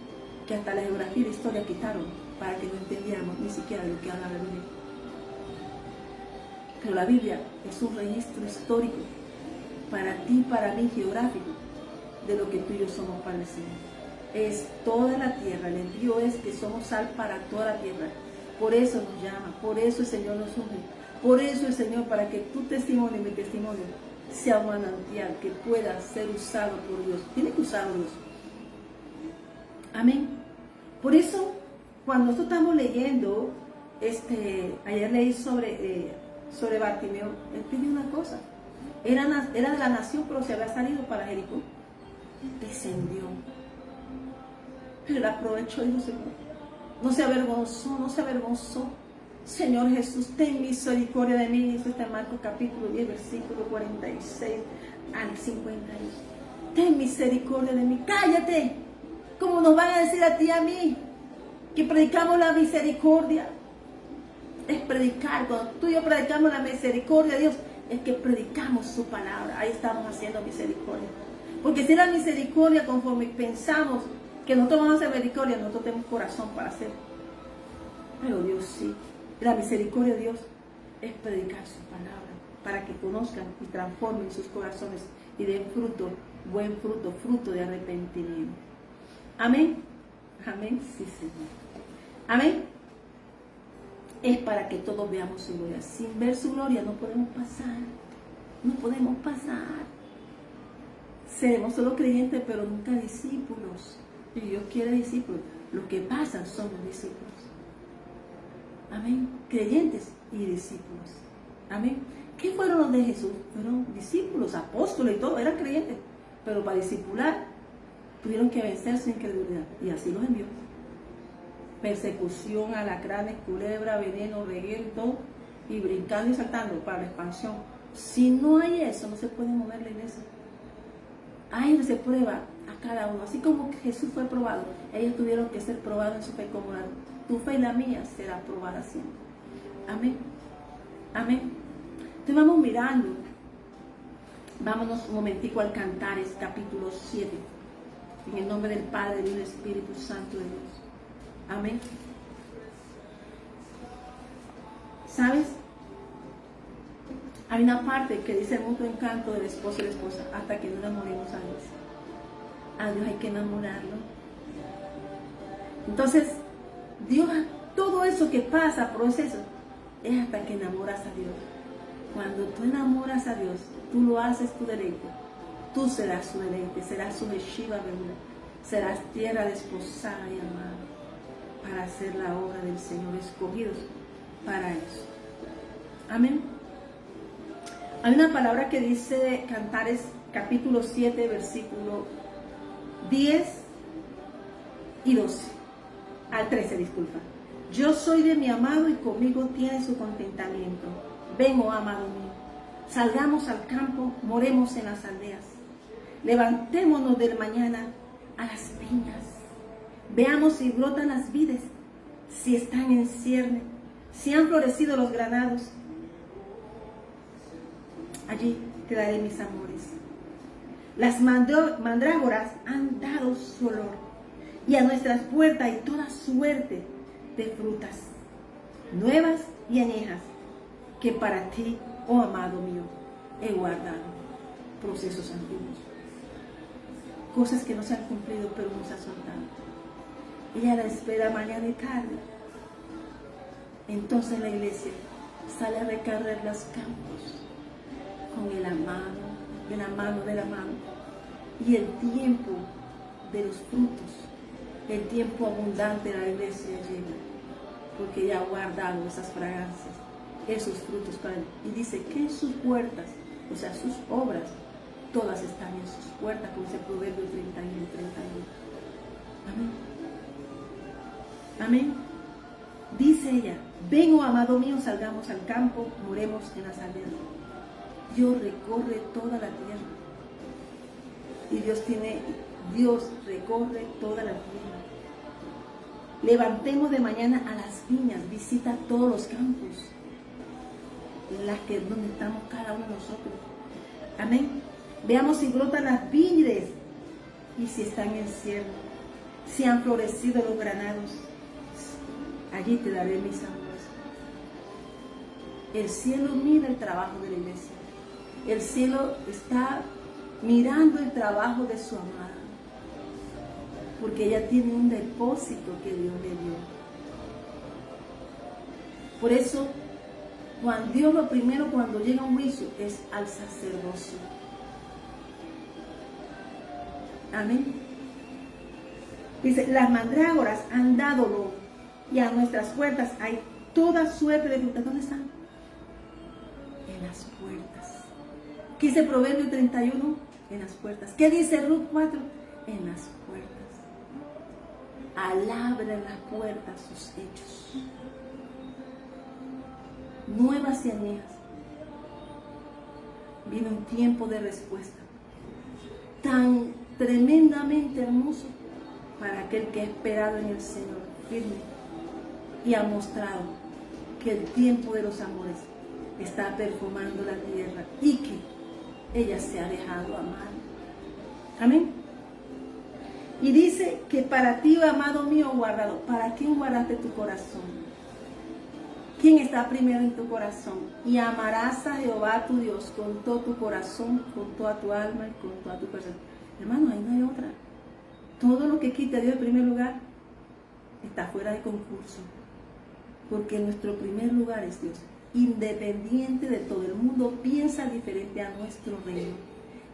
que hasta la geografía y la historia quitaron para que no entendiéramos ni siquiera de lo que habla la Biblia. Pero la Biblia es un registro histórico para ti, para mí, geográfico, de lo que tú y yo somos para el Señor. Es toda la tierra. El envío es que somos sal para toda la tierra. Por eso nos llama, por eso el Señor nos une, por eso el Señor, para que tu testimonio y mi testimonio sea un manantial que pueda ser usado por Dios. Tiene que usarlo Dios. Amén. Por eso, cuando nosotros estamos leyendo, ayer leí sobre Bartimeo, él pidió una cosa. Era de la nación, pero se había salido para Jericó. Descendió. Pero él aprovechó y dijo: Señor, no se avergonzó. Señor Jesús, ten misericordia de mí. Esto está en Marcos capítulo 10, versículo 46 al 51. Ten misericordia de mí. Cállate. Como nos van a decir a ti y a mí que predicamos la misericordia. Es predicar. Cuando tú y yo predicamos la misericordia de Dios, es que predicamos su palabra. Ahí estamos haciendo misericordia. Porque si la misericordia, conforme pensamos que nosotros vamos a hacer misericordia, nosotros tenemos corazón para hacer. Pero Dios sí. La misericordia de Dios es predicar su palabra para que conozcan y transformen sus corazones y den fruto, buen fruto, fruto de arrepentimiento. Amén. Amén. Sí, Señor. Amén. Es para que todos veamos su gloria. Sin ver su gloria no podemos pasar. No podemos pasar. Seremos solo creyentes, pero nunca discípulos. Y Dios quiere discípulos. Los que pasan son los discípulos. Amén. Creyentes y discípulos. Amén. ¿Qué fueron los de Jesús? Fueron discípulos, apóstoles y todo. Eran creyentes. Pero para discipular tuvieron que vencer su incredulidad. Y así los envió. Persecución, alacranes, culebra, veneno, reguero y todo. Y brincando y saltando para la expansión. Si no hay eso, no se puede mover la iglesia. Ahí se prueba a cada uno. Así como Jesús fue probado, ellos tuvieron que ser probados en su fe como tu fe y la mía será probada siempre. Amén. Amén. Entonces vamos mirando. Vámonos un momentico al Cantares, capítulo 7. En el nombre del Padre, del Espíritu Santo de Dios. Amén. ¿Sabes? Hay una parte que dice el mutuo encanto del esposo y la esposa hasta que no enamoremos a Dios. A Dios hay que enamorarlo. Entonces, Dios, todo eso que pasa, proceso, es hasta que enamoras a Dios. Cuando tú enamoras a Dios, tú lo haces tu deleite. Tú serás su deleite, serás su Yeshiva Beuna, serás tierra desposada y amada para hacer la obra del Señor, escogidos para eso. Amén. Hay una palabra que dice Cantares capítulo 7, versículo 10 y 12, al 13, disculpa. Yo soy de mi amado y conmigo tiene su contentamiento. Ven, oh amado mío, salgamos al campo, moremos en las aldeas. Levantémonos de mañana a las viñas. Veamos si brotan las vides, si están en cierne, si han florecido los granados. Allí te daré mis amores. Las mandrágoras han dado su olor, y a nuestras puertas hay toda suerte de frutas, nuevas y añejas, que para ti, oh amado mío, he guardado. Procesos antiguos. Cosas que no se han cumplido, pero nos ha soltado. Ella la espera mañana y tarde. Entonces la iglesia sale a recorrer los campos con el amado, de la mano, y el tiempo de los frutos, el tiempo abundante de la iglesia llega, porque ella ha guardado esas fragancias, esos frutos para él. Y dice que en sus puertas, o sea, sus obras, todas están en sus puertas, como dice Proverbio 31, 31. Amén. Amén. Dice ella, ven, oh amado mío, salgamos al campo, moremos en las aldeas. Dios recorre toda la tierra. Y Dios recorre toda la tierra. Levantemos de mañana a las viñas, visita todos los campos, donde estamos cada uno de nosotros. Amén. Veamos si brotan las vides y si están en cielo, si han florecido los granados. Allí te daré mis amores. El cielo mira el trabajo de la iglesia. El cielo está mirando el trabajo de su amada, porque ella tiene un depósito que Dios le dio. Por eso, Dios lo primero cuando llega a un juicio es al sacerdocio. Amén. Dice, las mandrágoras han dado lo, y a nuestras puertas hay toda suerte de frutas. ¿Dónde están? En las puertas. ¿Qué dice Proverbio 31? En las puertas. ¿Qué dice Ruth 4? En las puertas. Alabren las puertas sus hechos. Nuevas y añejas. Viene un tiempo de respuesta tan tremendamente hermoso para aquel que ha esperado en el Señor firme y ha mostrado que el tiempo de los amores está perfumando la tierra y que ella se ha dejado amar. Amén. Y dice que para ti, amado mío, guardado. ¿Para quién guardaste tu corazón? ¿Quién está primero en tu corazón? Y amarás a Jehová tu Dios con todo tu corazón, con toda tu alma y con toda tu persona. Hermano, ahí no hay otra. Todo lo que quita a Dios en primer lugar está fuera de concurso. Porque nuestro primer lugar es Dios. Independiente de todo, el mundo piensa diferente a nuestro reino.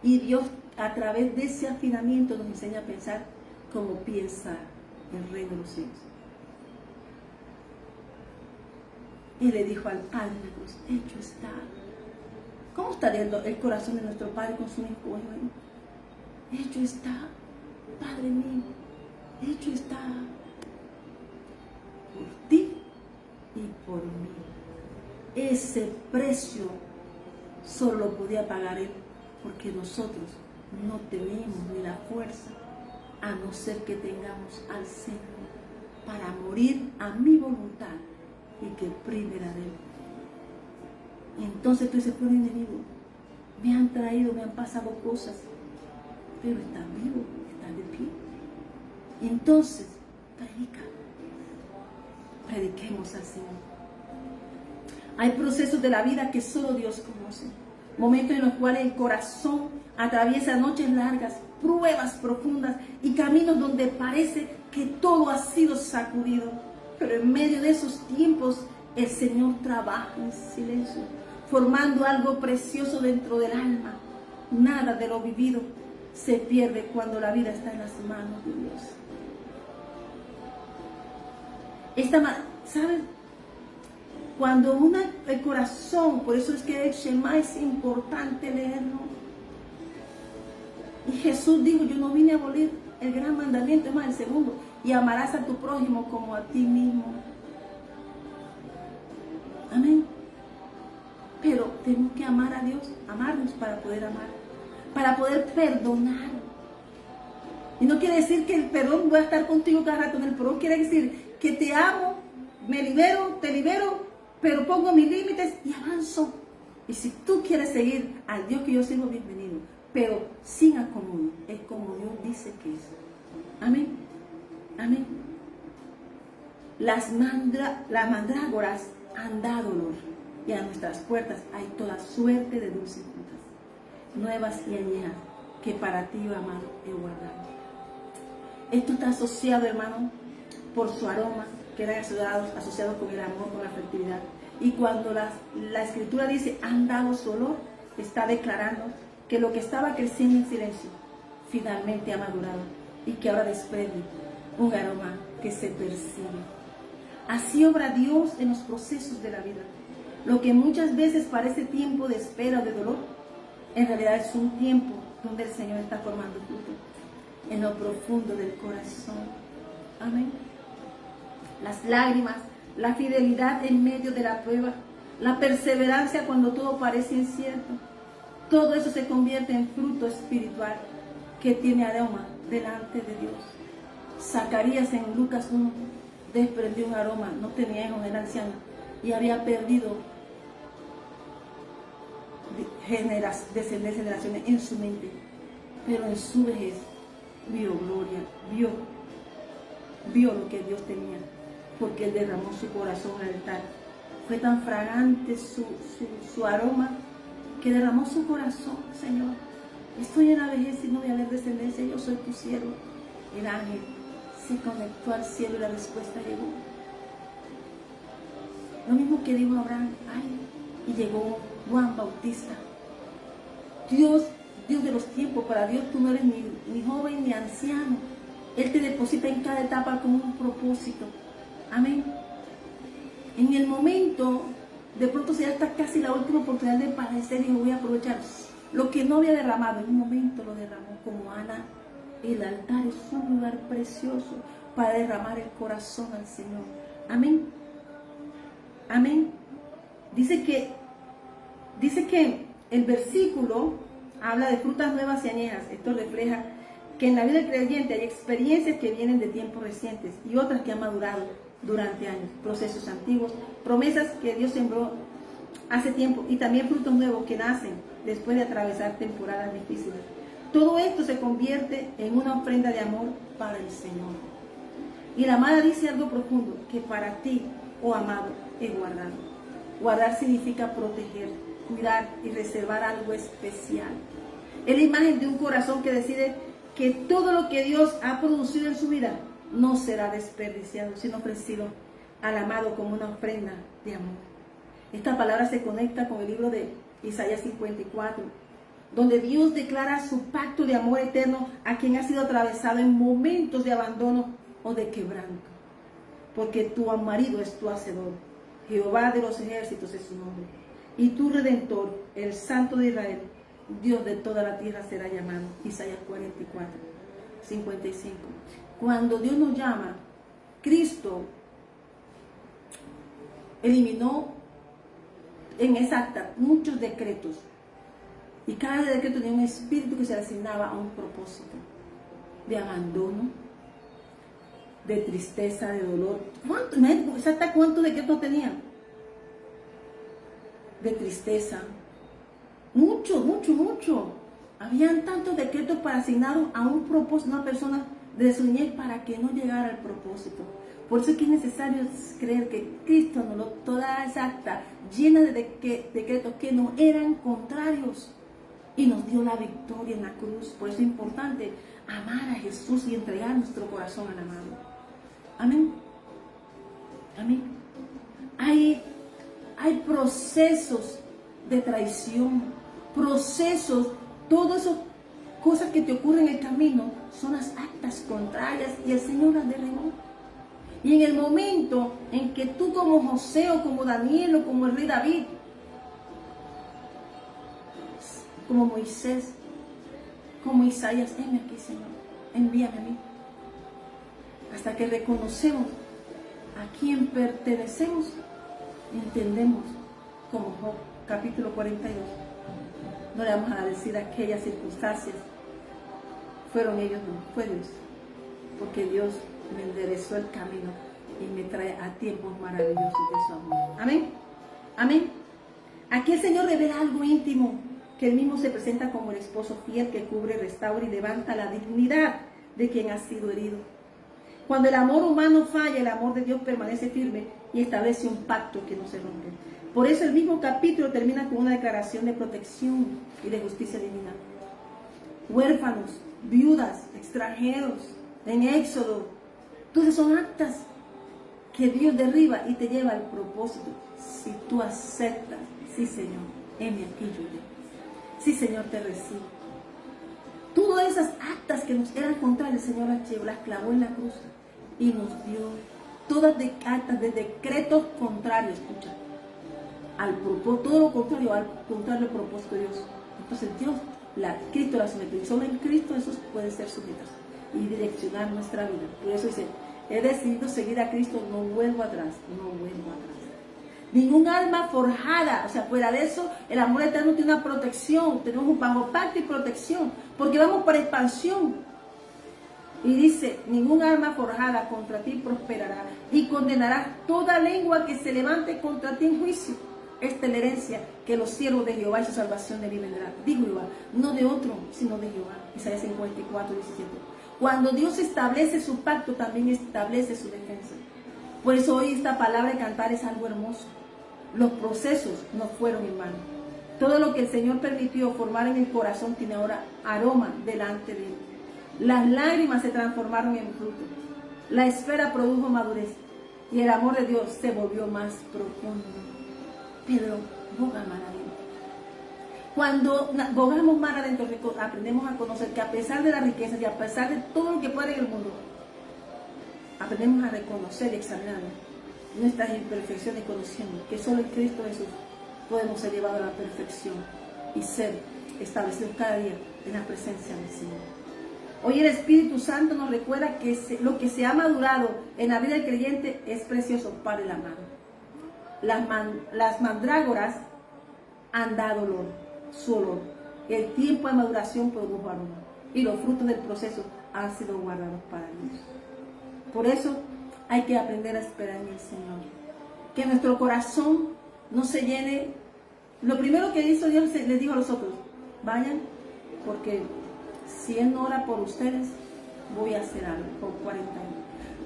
Y Dios, a través de ese afinamiento, nos enseña a pensar como piensa el reino de los cielos. Y le dijo al Padre de la cruz, hecho está. ¿Cómo estaría el corazón de nuestro Padre con su hijo? Hecho está, Padre mío, hecho está. Por ti y por mí. Ese precio solo lo podía pagar Él, porque nosotros no tenemos ni la fuerza, a no ser que tengamos al Señor, para morir a mi voluntad y que prime la de Él. Y entonces tú dices, fueron enemigos, me han traído, me han pasado cosas, pero están vivos, están de pie. Y entonces, prediquemos al Señor. Hay procesos de la vida que solo Dios conoce. Momentos en los cuales el corazón atraviesa noches largas, pruebas profundas y caminos donde parece que todo ha sido sacudido. Pero en medio de esos tiempos el Señor trabaja en silencio, formando algo precioso dentro del alma. Nada de lo vivido se pierde cuando la vida está en las manos de Dios. ¿Saben? Cuando el corazón, por eso es que el Shema es importante leerlo. Y Jesús dijo, yo no vine a abolir el gran mandamiento, es más, el segundo, y amarás a tu prójimo como a ti mismo. Amén. Pero tenemos que amar a Dios, amarnos para poder amar, para poder perdonar. Y no quiere decir que el perdón va a estar contigo cada rato. El perdón quiere decir que te amo, me libero, te libero, pero pongo mis límites y avanzo. Y si tú quieres seguir al Dios que yo sirvo, bienvenido. Pero sin acomodo, es como Dios dice que es. Amén. Amén. Las mandrágoras han dado olor, y a nuestras puertas hay toda suerte de dulces frutas, nuevas y añejas, que para ti, amado, he guardado. Esto está asociado, hermano, por su aroma, que eran asociados con el amor, con la fertilidad. Y cuando la Escritura dice, han dado su olor, está declarando que lo que estaba creciendo en silencio, finalmente ha madurado, y que ahora desprende un aroma que se percibe. Así obra Dios en los procesos de la vida. Lo que muchas veces parece tiempo de espera o de dolor, en realidad es un tiempo donde el Señor está formando fruto en lo profundo del corazón. Amén. Las lágrimas, la fidelidad en medio de la prueba, la perseverancia cuando todo parece incierto, todo eso se convierte en fruto espiritual que tiene aroma delante de Dios. Zacarías en Lucas 1 desprendió un aroma, no tenía hijos, era anciano y había perdido descendencia de generaciones en su mente, pero en su vejez vio gloria, vio lo que Dios tenía, porque Él derramó su corazón al altar. Fue tan fragante su aroma que derramó su corazón. Señor, estoy en la vejez y no voy a ver descendencia, yo soy tu siervo. El ángel se conectó al cielo y la respuesta llegó. Lo mismo que dijo Abraham, y llegó Juan Bautista. Dios de los tiempos, para Dios tú no eres ni joven ni anciano. Él te deposita en cada etapa con un propósito. Amén. En el momento, de pronto se está casi la última oportunidad de padecer y voy a aprovechar. Lo que no había derramado, en un momento lo derramó, como Ana. El altar es un lugar precioso para derramar el corazón al Señor. Amén. Amén. Dice que el versículo habla de frutas nuevas y añejas. Esto refleja que en la vida del creyente hay experiencias que vienen de tiempos recientes y otras que han madurado durante años, procesos antiguos, promesas que Dios sembró hace tiempo y también frutos nuevos que nacen después de atravesar temporadas difíciles. Todo esto se convierte en una ofrenda de amor para el Señor. Y la amada dice algo profundo, que para ti, oh amado, es guardado. Guardar significa proteger, cuidar y reservar algo especial. Es la imagen de un corazón que decide que todo lo que Dios ha producido en su vida no será desperdiciado, sino ofrecido al amado como una ofrenda de amor. Esta palabra se conecta con el libro de Isaías 54, donde Dios declara su pacto de amor eterno a quien ha sido atravesado en momentos de abandono o de quebranto. Porque tu marido es tu hacedor, Jehová de los ejércitos es su nombre, y tu Redentor, el Santo de Israel, Dios de toda la tierra será llamado. Isaías 44, 55. Cuando Dios nos llama, Cristo eliminó en esa acta muchos decretos. Y cada decreto tenía un espíritu que se le asignaba a un propósito de abandono, de tristeza, de dolor. ¿Hasta cuántos decretos tenían? De tristeza. Mucho. Habían tantos decretos para asignar a un propósito, a una persona de su niñez para que no llegara al propósito. Por eso es que es necesario creer que Cristo nos lo, toda esa acta llena de decretos que no eran contrarios y nos dio la victoria en la cruz. Por eso es importante amar a Jesús y entregar nuestro corazón al amado. Amén. Amén. Hay procesos de traición, procesos, todas esas cosas que te ocurren en el camino son las actas contrarias y el Señor las derribó. Y en el momento en que tú como José o como Daniel o como el rey David, como Moisés, como Isaías, heme aquí, Señor, envíame a mí. Hasta que reconocemos a quién pertenecemos, entendemos, como Job, capítulo 42, no le vamos a decir aquellas circunstancias, fueron ellos, no, fue Dios, porque Dios me enderezó el camino y me trae a tiempos maravillosos de su amor. Amén. Amén. Aquí el Señor revela algo íntimo, que Él mismo se presenta como el esposo fiel que cubre, restaura y levanta la dignidad de quien ha sido herido. Cuando el amor humano falla, el amor de Dios permanece firme y establece un pacto que no se rompe. Por eso el mismo capítulo termina con una declaración de protección y de justicia divina. Huérfanos, viudas, extranjeros, en Éxodo, todas son actas que Dios derriba y te lleva al propósito. Si tú aceptas, sí Señor, heme aquí yo. Sí Señor, te recibo. Todas esas actas que nos eran contrarias, el Señor las llevó, las clavó en la cruz y nos dio todas de actas de decretos contrarios, escucha, al propósito, todo lo contrario al propósito de Dios. Entonces Dios, Cristo la sometió. Solo en Cristo Jesús puede ser sujetas y direccionar nuestra vida. Por eso dice, he decidido seguir a Cristo, no vuelvo atrás, no vuelvo atrás. Ningún alma forjada, o sea, fuera de eso, el amor eterno tiene una protección, tenemos un bajo pacto y protección, porque vamos para expansión. Y dice, ningún alma forjada contra ti prosperará, y condenarás toda lengua que se levante contra ti en juicio. Esta es la herencia que los siervos de Jehová y su salvación de mí vendrá. Digo Jehová, no de otro, sino de Jehová. Isaías 54, 17. Cuando Dios establece su pacto, también establece su defensa. Por eso hoy esta palabra de cantar es algo hermoso. Los procesos no fueron en vano. Todo lo que el Señor permitió formar en el corazón tiene ahora aroma delante de Él. Las lágrimas se transformaron en fruto. La espera produjo madurez. Y el amor de Dios se volvió más profundo. Pedro, boga mar adentro. Cuando bogamos mar adentro, aprendemos a conocer que a pesar de las riquezas y a pesar de todo lo que puede en el mundo, aprendemos a reconocer y examinar nuestras imperfecciones, conociendo que solo en Cristo Jesús podemos ser llevados a la perfección y ser establecidos cada día en la presencia del Señor. Hoy el Espíritu Santo nos recuerda que lo que se ha madurado en la vida del creyente es precioso para el amado. Las mandrágoras han dado su olor. El tiempo de maduración produjo aroma y los frutos del proceso han sido guardados para Dios. Por eso hay que aprender a esperar en el Señor. Que nuestro corazón no se llene Lo primero que hizo Dios les dijo a los otros, vayan, porque si Él no ora por ustedes, voy a hacer algo por 40 años.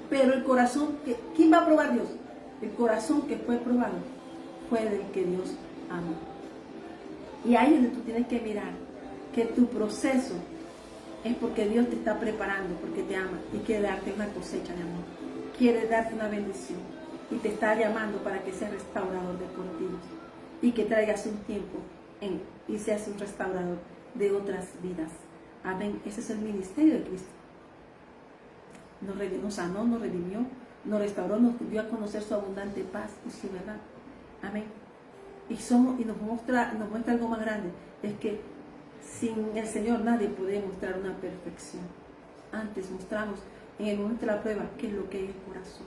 Pero el corazón, ¿quién va a probar Dios? El corazón que fue probado fue del que Dios ama. Y ahí es donde tú tienes que mirar que tu proceso es porque Dios te está preparando, porque te ama y quiere darte una cosecha de amor. Quiere darte una bendición y te está llamando para que seas restaurador de portillos y que traigas un tiempo y seas un restaurador de otras vidas. Amén. Ese es el ministerio de Cristo. Nos sanó, nos redimió, nos restauró, nos dio a conocer su abundante paz y su verdad. Amén. Y nos muestra algo más grande, es que sin el Señor nadie puede mostrar una perfección. Antes mostramos en el momento de la prueba qué es lo que es el corazón.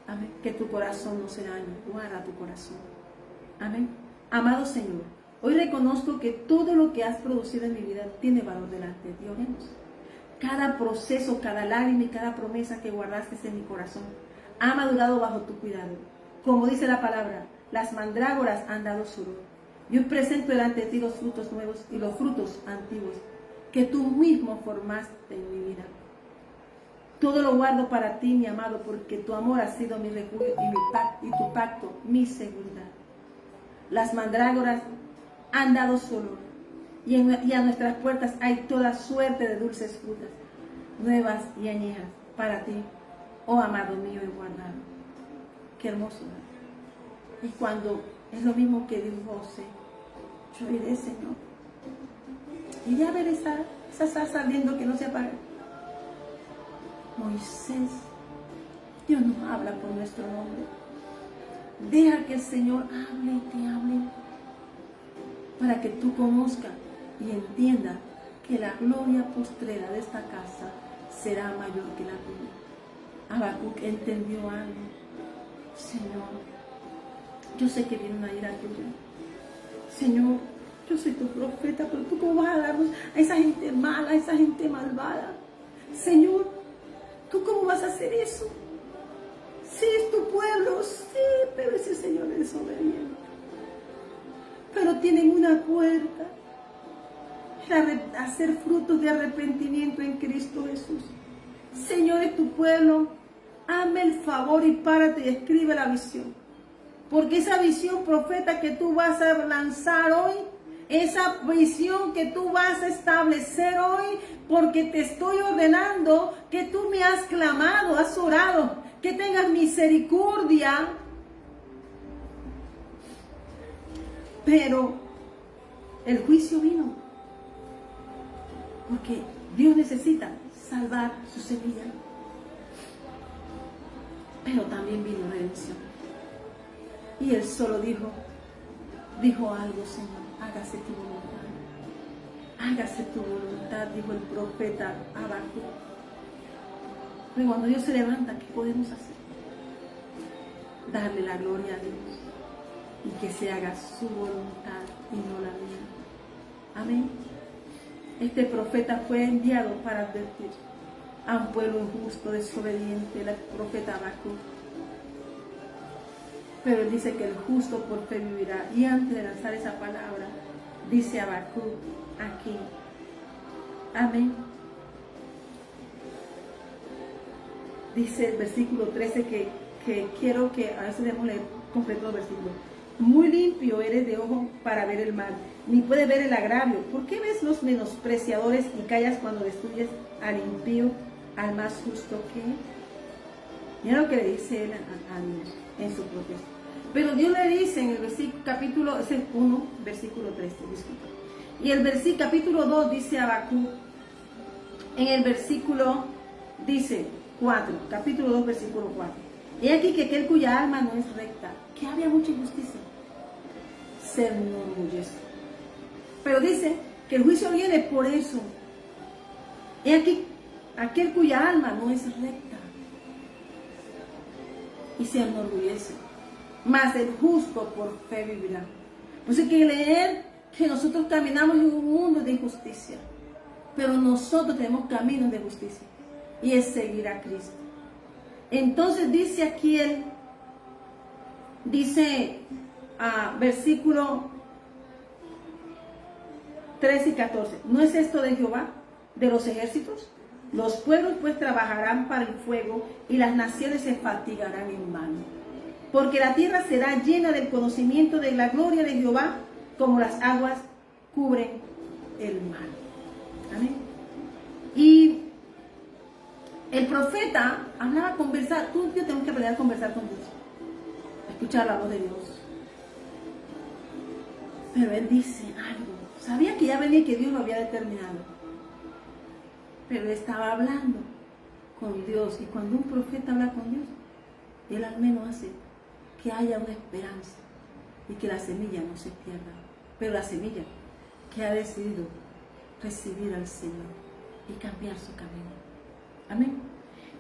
Amén. Que tu corazón no se dañe, guarda tu corazón. Amén. Amado Señor, hoy reconozco que todo lo que has producido en mi vida tiene valor delante de ti. Oremos. Cada proceso, cada lágrima y cada promesa que guardaste en mi corazón ha madurado bajo tu cuidado. Como dice la palabra, las mandrágoras han dado su olor. Yo presento delante de ti los frutos nuevos y los frutos antiguos que tú mismo formaste en mi vida. Todo lo guardo para ti, mi amado, porque tu amor ha sido mi refugio y tu pacto, mi seguridad. Las mandrágoras han dado su olor y a nuestras puertas hay toda suerte de dulces frutas, nuevas y añejas para ti, oh amado mío y guardado. Qué hermoso, ¿verdad? Y cuando es lo mismo que dijo José, yo iré, Señor, iré a ver esa salsa ardiendo que no se apaga. Moisés, Dios nos habla por nuestro nombre. Deja que el Señor hable y te hable para que tú conozcas y entiendas que la gloria postrera de esta casa será mayor que la tuya. Habacuc entendió algo. Señor, yo sé que viene una ira tuya. Señor, yo soy tu profeta, pero tú cómo vas a darnos a esa gente mala, a esa gente malvada. Señor, ¿tú cómo vas a hacer eso? Sí, es tu pueblo, sí, pero ese Señor es desobediente. Pero tienen una puerta para hacer frutos de arrepentimiento en Cristo Jesús. Señor, es tu pueblo, hazme el favor y párate y escribe la visión. Porque esa visión, profeta, que tú vas a lanzar hoy, esa visión que tú vas a establecer hoy, porque te estoy ordenando que tú me has clamado, has orado, que tengas misericordia. Pero el juicio vino, porque Dios necesita salvar su semilla. Pero también vino redención. Y él solo dijo algo, Señor, hágase tu voluntad. Hágase tu voluntad, dijo el profeta Habacuc. Pero cuando Dios se levanta, ¿qué podemos hacer? Darle la gloria a Dios y que se haga su voluntad y no la mía. Amén. Este profeta fue enviado para advertir a un pueblo injusto, desobediente, el profeta Habacuc. Pero él dice que el justo por fe vivirá. Y antes de lanzar esa palabra, dice Habacuc aquí. Amén. Dice el versículo 13 que quiero que a veces debemos leer completo el versículo. Muy limpio eres de ojo para ver el mal, ni puedes ver el agravio. ¿Por qué ves los menospreciadores y callas cuando destruyes al impío, al más justo que? Mira lo que le dice él a Dios en su protesta. Pero Dios le dice en el versículo, capítulo, es el 1, versículo 13, disculpa. Y el capítulo 2 dice Habacuc, en el versículo, dice 4, capítulo 2, versículo 4. He aquí que aquel cuya alma no es recta, que había mucha injusticia, se enorgullece. Pero dice que el juicio viene por eso. He aquí aquel cuya alma no es recta y se enorgullece, mas el justo por fe vivirá. Pues hay que leer que nosotros caminamos en un mundo de injusticia, pero nosotros tenemos caminos de justicia y es seguir a Cristo. Entonces dice aquí versículo 13 y 14. ¿No es esto de Jehová, de los ejércitos? Los pueblos pues trabajarán para el fuego y las naciones se fatigarán en vano. Porque la tierra será llena del conocimiento de la gloria de Jehová, como las aguas cubren el mar. Amén. Y el profeta hablaba, conversar. Tú y yo tenemos que aprender a conversar con Dios, a escuchar la voz de Dios. Pero él dice algo. Sabía que ya venía y que Dios lo había determinado. Pero él estaba hablando con Dios. Y cuando un profeta habla con Dios, él al menos hace que haya una esperanza y que la semilla no se pierda. Pero la semilla que ha decidido recibir al Señor y cambiar su camino. Amén.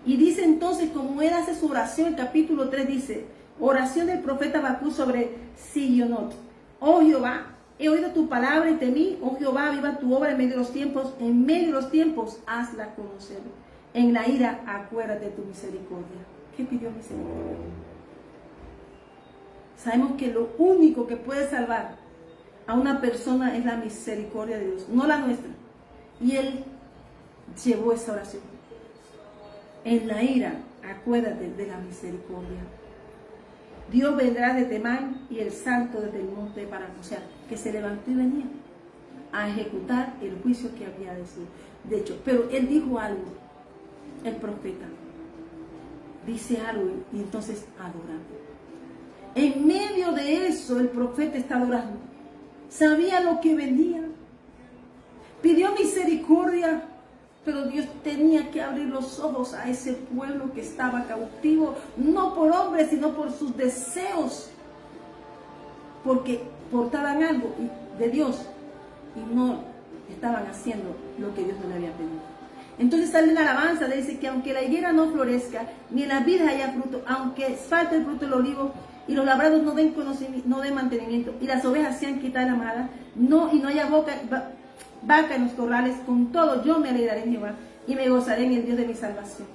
Y dice entonces, como él hace su oración, el capítulo 3 dice, oración del profeta Habacuc sobre Sionot. Oh Jehová, he oído tu palabra y temí. Oh Jehová, viva tu obra en medio de los tiempos. En medio de los tiempos, hazla conocer. En la ira, acuérdate de tu misericordia. ¿Qué pidió misericordia? Sabemos que lo único que puede salvar a una persona es la misericordia de Dios, no la nuestra. Y él llevó esa oración. En la ira, acuérdate de la misericordia. Dios vendrá de Temán y el santo desde el monte de Parán. O sea, que se levantó y venía a ejecutar el juicio que había de hecho. Pero él dijo algo, el profeta. Dice algo y entonces adora. En medio de eso, el profeta está adorando. Sabía lo que venía. Pidió misericordia. Pero Dios tenía que abrir los ojos a ese pueblo que estaba cautivo, no por hombres, sino por sus deseos, porque portaban algo de Dios y no estaban haciendo lo que Dios no le había pedido. Entonces sale una alabanza, le dice que aunque la higuera no florezca, ni en las vides haya fruto, aunque falte el fruto del olivo y los labrados no den mantenimiento, y las ovejas sean quitadas la manada, y no haya vaca en los corrales, con todo yo me alegraré en Jehová y me gozaré en el Dios de mi salvación.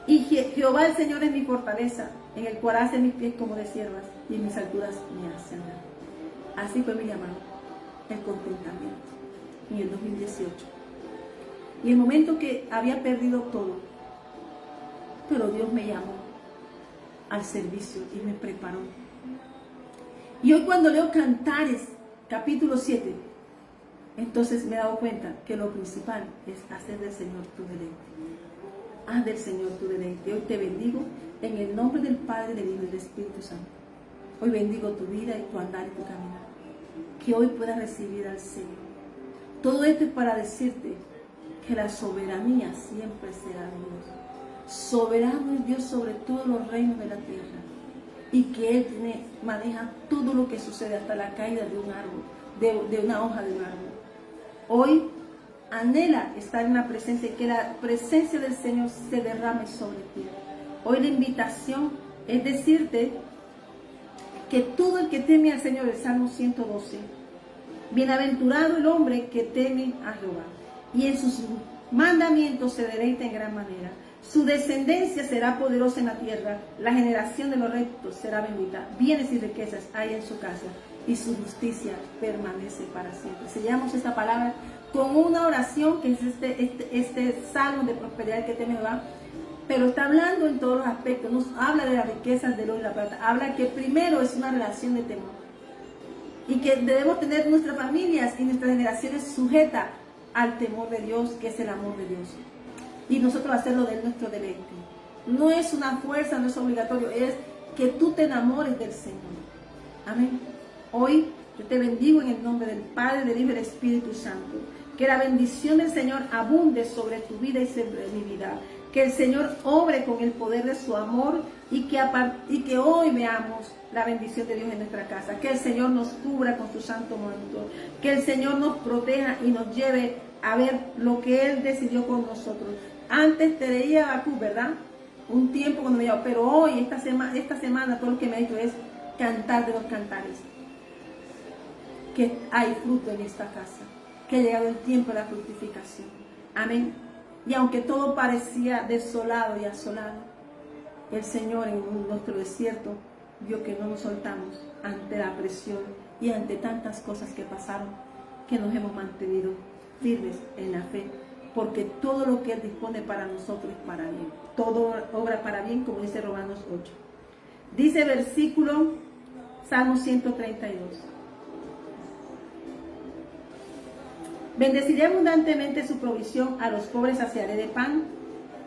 Y Jehová el Señor es mi fortaleza, en el cual hace mis pies como de siervas y en mis alturas me hace andar. Así fue mi llamado, el contentamiento, en el 2018. Y el momento que había perdido todo, pero Dios me llamó al servicio y me preparó. Y hoy cuando leo Cantares, capítulo 7, entonces me he dado cuenta que lo principal es hacer del Señor tu deleite. Haz del Señor tu deleite. Hoy te bendigo en el nombre del Padre, del Hijo y del Espíritu Santo. Hoy bendigo tu vida y tu andar y tu caminar. Que hoy puedas recibir al Señor. Todo esto es para decirte que la soberanía siempre será de Dios. Soberano es Dios sobre todos los reinos de la tierra. Y que Él maneja todo lo que sucede, hasta la caída de un árbol, de una hoja de un árbol. Hoy anhela estar en la presencia y que la presencia del Señor se derrame sobre ti. Hoy la invitación es decirte que todo el que teme al Señor, el Salmo 112, bienaventurado el hombre que teme a Jehová y en sus mandamientos se deleita en gran manera. Su descendencia será poderosa en la tierra, la generación de los rectos será bendita. Bienes y riquezas hay en su casa y su justicia permanece para siempre. Sellamos esta palabra con una oración que es este salmo de prosperidad que teme Jehová, pero está hablando en todos los aspectos. Nos habla de las riquezas del oro y la plata, habla que primero es una relación de temor y que debemos tener nuestras familias y nuestras generaciones sujetas al temor de Dios, que es el amor de Dios, y nosotros hacerlo de nuestro deleite. No es una fuerza, no es obligatorio, es que tú te enamores del Señor. Amén. Hoy yo te bendigo en el nombre del Padre, del Hijo y del Espíritu Santo. Que la bendición del Señor abunde sobre tu vida y sobre mi vida. Que el Señor obre con el poder de su amor y que hoy veamos la bendición de Dios en nuestra casa. Que el Señor nos cubra con su santo manto. Que el Señor nos proteja y nos lleve a ver lo que Él decidió con nosotros. Antes te leía Habacuc, ¿verdad? Un tiempo cuando me dijo, pero hoy, esta semana, todo lo que me ha dicho es cantar de los cantares. Que hay fruto en esta casa, que ha llegado el tiempo de la fructificación. Amén. Y aunque todo parecía desolado y asolado, el Señor en nuestro desierto vio que no nos soltamos ante la presión y ante tantas cosas que pasaron. que nos hemos mantenido firmes en la fe, porque todo lo que Él dispone para nosotros es para bien. Todo obra para bien, como dice Romanos 8. Dice versículo, Salmo 132. Bendeciré abundantemente su provisión, a los pobres saciaré de pan,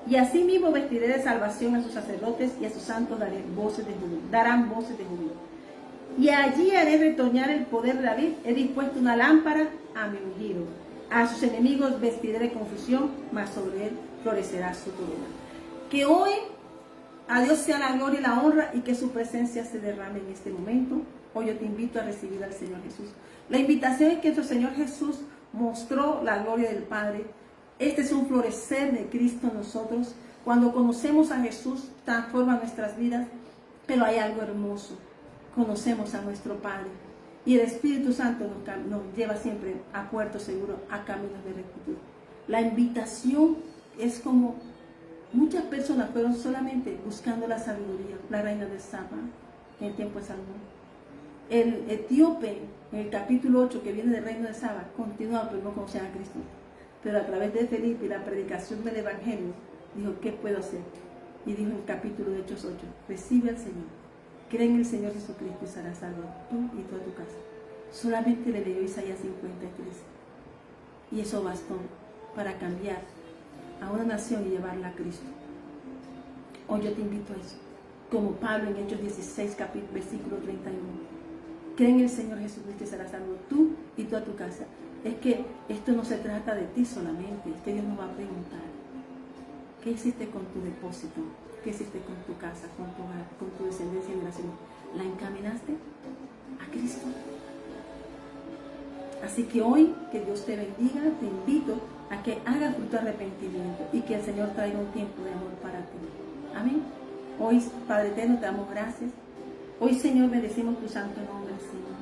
y asimismo vestiré de salvación a sus sacerdotes, y a sus santos darán voces de júbilo. Y allí haré retoñar el poder de David, he dispuesto una lámpara a mi ungido. A sus enemigos vestiré de confusión, mas sobre él florecerá su corona. Que hoy a Dios sea la gloria y la honra, y que su presencia se derrame en este momento. Hoy yo te invito a recibir al Señor Jesús. La invitación es que nuestro Señor Jesús mostró la gloria del Padre. Este es un florecer de Cristo en nosotros. Cuando conocemos a Jesús, transforma nuestras vidas. Pero hay algo hermoso. Conocemos a nuestro Padre. Y el Espíritu Santo nos lleva siempre a puerto seguro, a caminos de rectitud. La invitación es como muchas personas fueron solamente buscando la sabiduría. La reina de Saba, en el tiempo de Salomón. El etíope, en el capítulo 8, que viene del reino de Saba, continúa, pero no conocía a Cristo. Pero a través de Felipe y la predicación del Evangelio, dijo, ¿qué puedo hacer? Y dijo en el capítulo de Hechos 8, recibe al Señor. Cree en el Señor Jesucristo y serás salvo tú y toda tu casa. Solamente le leyó Isaías 53. Y eso bastó para cambiar a una nación y llevarla a Cristo. Hoy yo te invito a eso. Como Pablo en Hechos 16, versículo 31. Cree en el Señor Jesucristo y serás salvo tú y toda tu casa. Es que esto no se trata de ti solamente. Es que Dios nos va a preguntar. ¿Qué hiciste con tu depósito? ¿Qué hiciste con tu casa, con tu hogar, con tu descendencia y generación? ¿La encaminaste a Cristo? Así que hoy, que Dios te bendiga, te invito a que hagas fruto arrepentimiento y que el Señor traiga un tiempo de amor para ti. Amén. Hoy, Padre eterno, te damos gracias. Hoy, Señor, bendecimos tu santo nombre, Señor.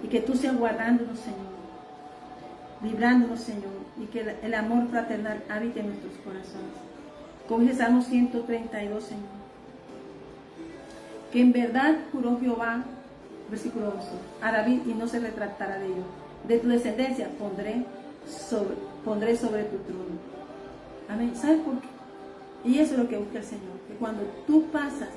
Y que tú seas guardándonos, Señor, librándonos, Señor, y que el amor fraternal habite en nuestros corazones. Como dice Salmo 132, Señor, que en verdad juró Jehová, versículo 11, a David, y no se retractará de ello. De tu descendencia pondré sobre tu trono. Amén. ¿Sabes por qué? Y eso es lo que busca el Señor, que cuando tú pasas,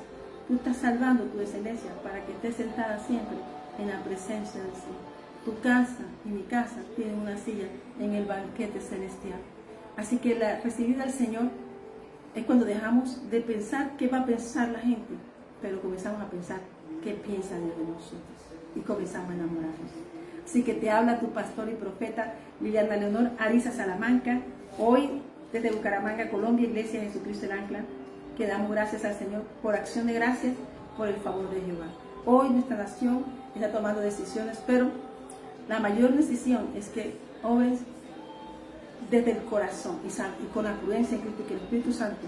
tú estás salvando tu descendencia para que estés sentada siempre en la presencia del Señor. Tu casa y mi casa tienen una silla en el banquete celestial. Así que recibir al Señor es cuando dejamos de pensar qué va a pensar la gente, pero comenzamos a pensar qué piensa Dios de nosotros y comenzamos a enamorarnos. Así que te habla tu pastor y profeta Liliana Leonor Ariza Salamanca, hoy desde Bucaramanga, Colombia, Iglesia de Jesucristo el Ancla, que damos gracias al Señor por acción de gracias, por el favor de Jehová. Hoy nuestra nación está tomando decisiones, pero la mayor decisión es que obres desde el corazón y con la prudencia en Cristo, que el Espíritu Santo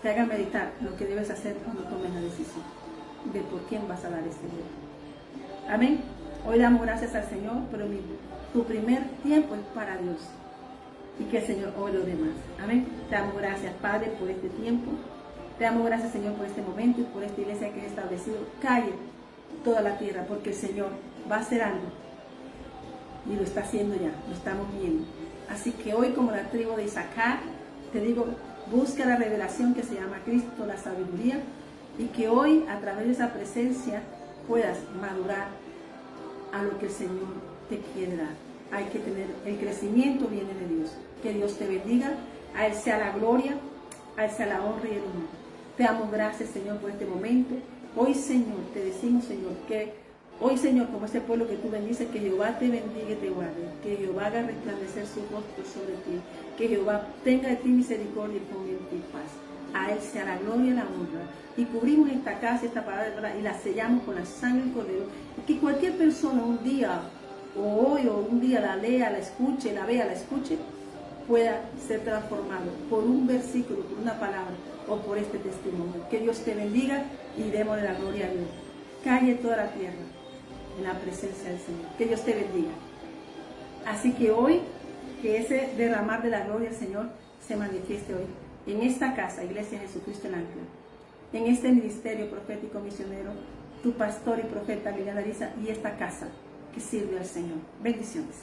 te haga meditar lo que debes hacer cuando tomes la decisión de por quién vas a dar este día. Amén. Hoy damos gracias al Señor, pero tu primer tiempo es para Dios y que el Señor oye lo demás. Amén. Te damos gracias, Padre, por este tiempo. Te damos gracias, Señor, por este momento y por esta iglesia que has establecido. Calle toda la tierra, porque el Señor va a hacer algo y lo está haciendo ya, lo estamos viendo. Así que hoy, como la tribu de Isaacar, te digo, busca la revelación que se llama Cristo, la sabiduría, y que hoy, a través de esa presencia, puedas madurar a lo que el Señor te quiere dar. Hay que tener, el crecimiento viene de Dios. Que Dios te bendiga, a Él sea la gloria, a Él sea la honra y el honor. Te damos gracias, Señor, por este momento. Hoy, Señor, te decimos, Señor, que hoy, Señor, como este pueblo que tú bendices, que Jehová te bendiga y te guarde, que Jehová haga resplandecer su rostro sobre ti, que Jehová tenga de ti misericordia y ponga en ti paz. A Él sea la gloria y la honra. Y cubrimos esta casa, esta palabra, y la sellamos con la sangre del Cordero. Y que cualquier persona un día, o hoy, o un día la lea, la escuche, la vea, la escuche, pueda ser transformado por un versículo, por una palabra, o por este testimonio. Que Dios te bendiga y démosle la gloria a Dios. Calle toda la tierra en la presencia del Señor. Que Dios te bendiga. Así que hoy, que ese derramar de la gloria del Señor se manifieste hoy en esta casa, Iglesia de Jesucristo el Ancla, en este ministerio profético misionero, tu pastor y profeta Liliana Ariza, y esta casa que sirve al Señor. Bendiciones.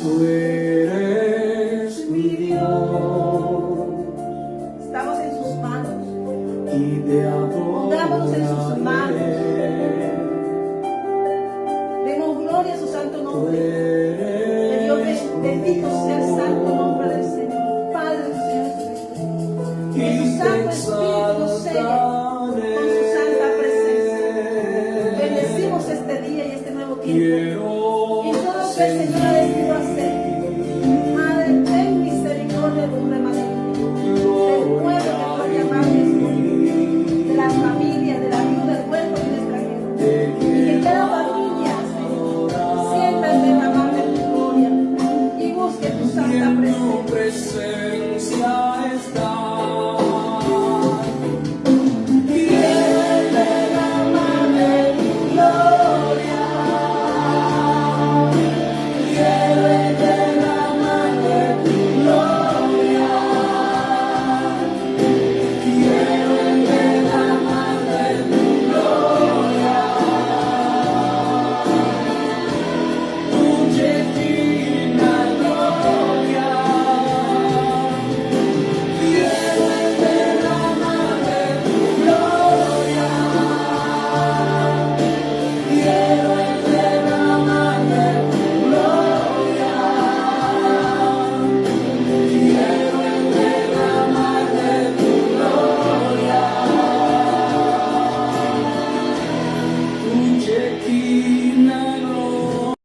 Tú eres mi Dios Estamos en sus manos. y te Pongámonos en sus manos. adoraré. Demos gloria a su santo Tú nombre. Que eres Dios bendito sea el santo nombre del Señor. Padre del Señor Jesucristo. y Que su te santo Espíritu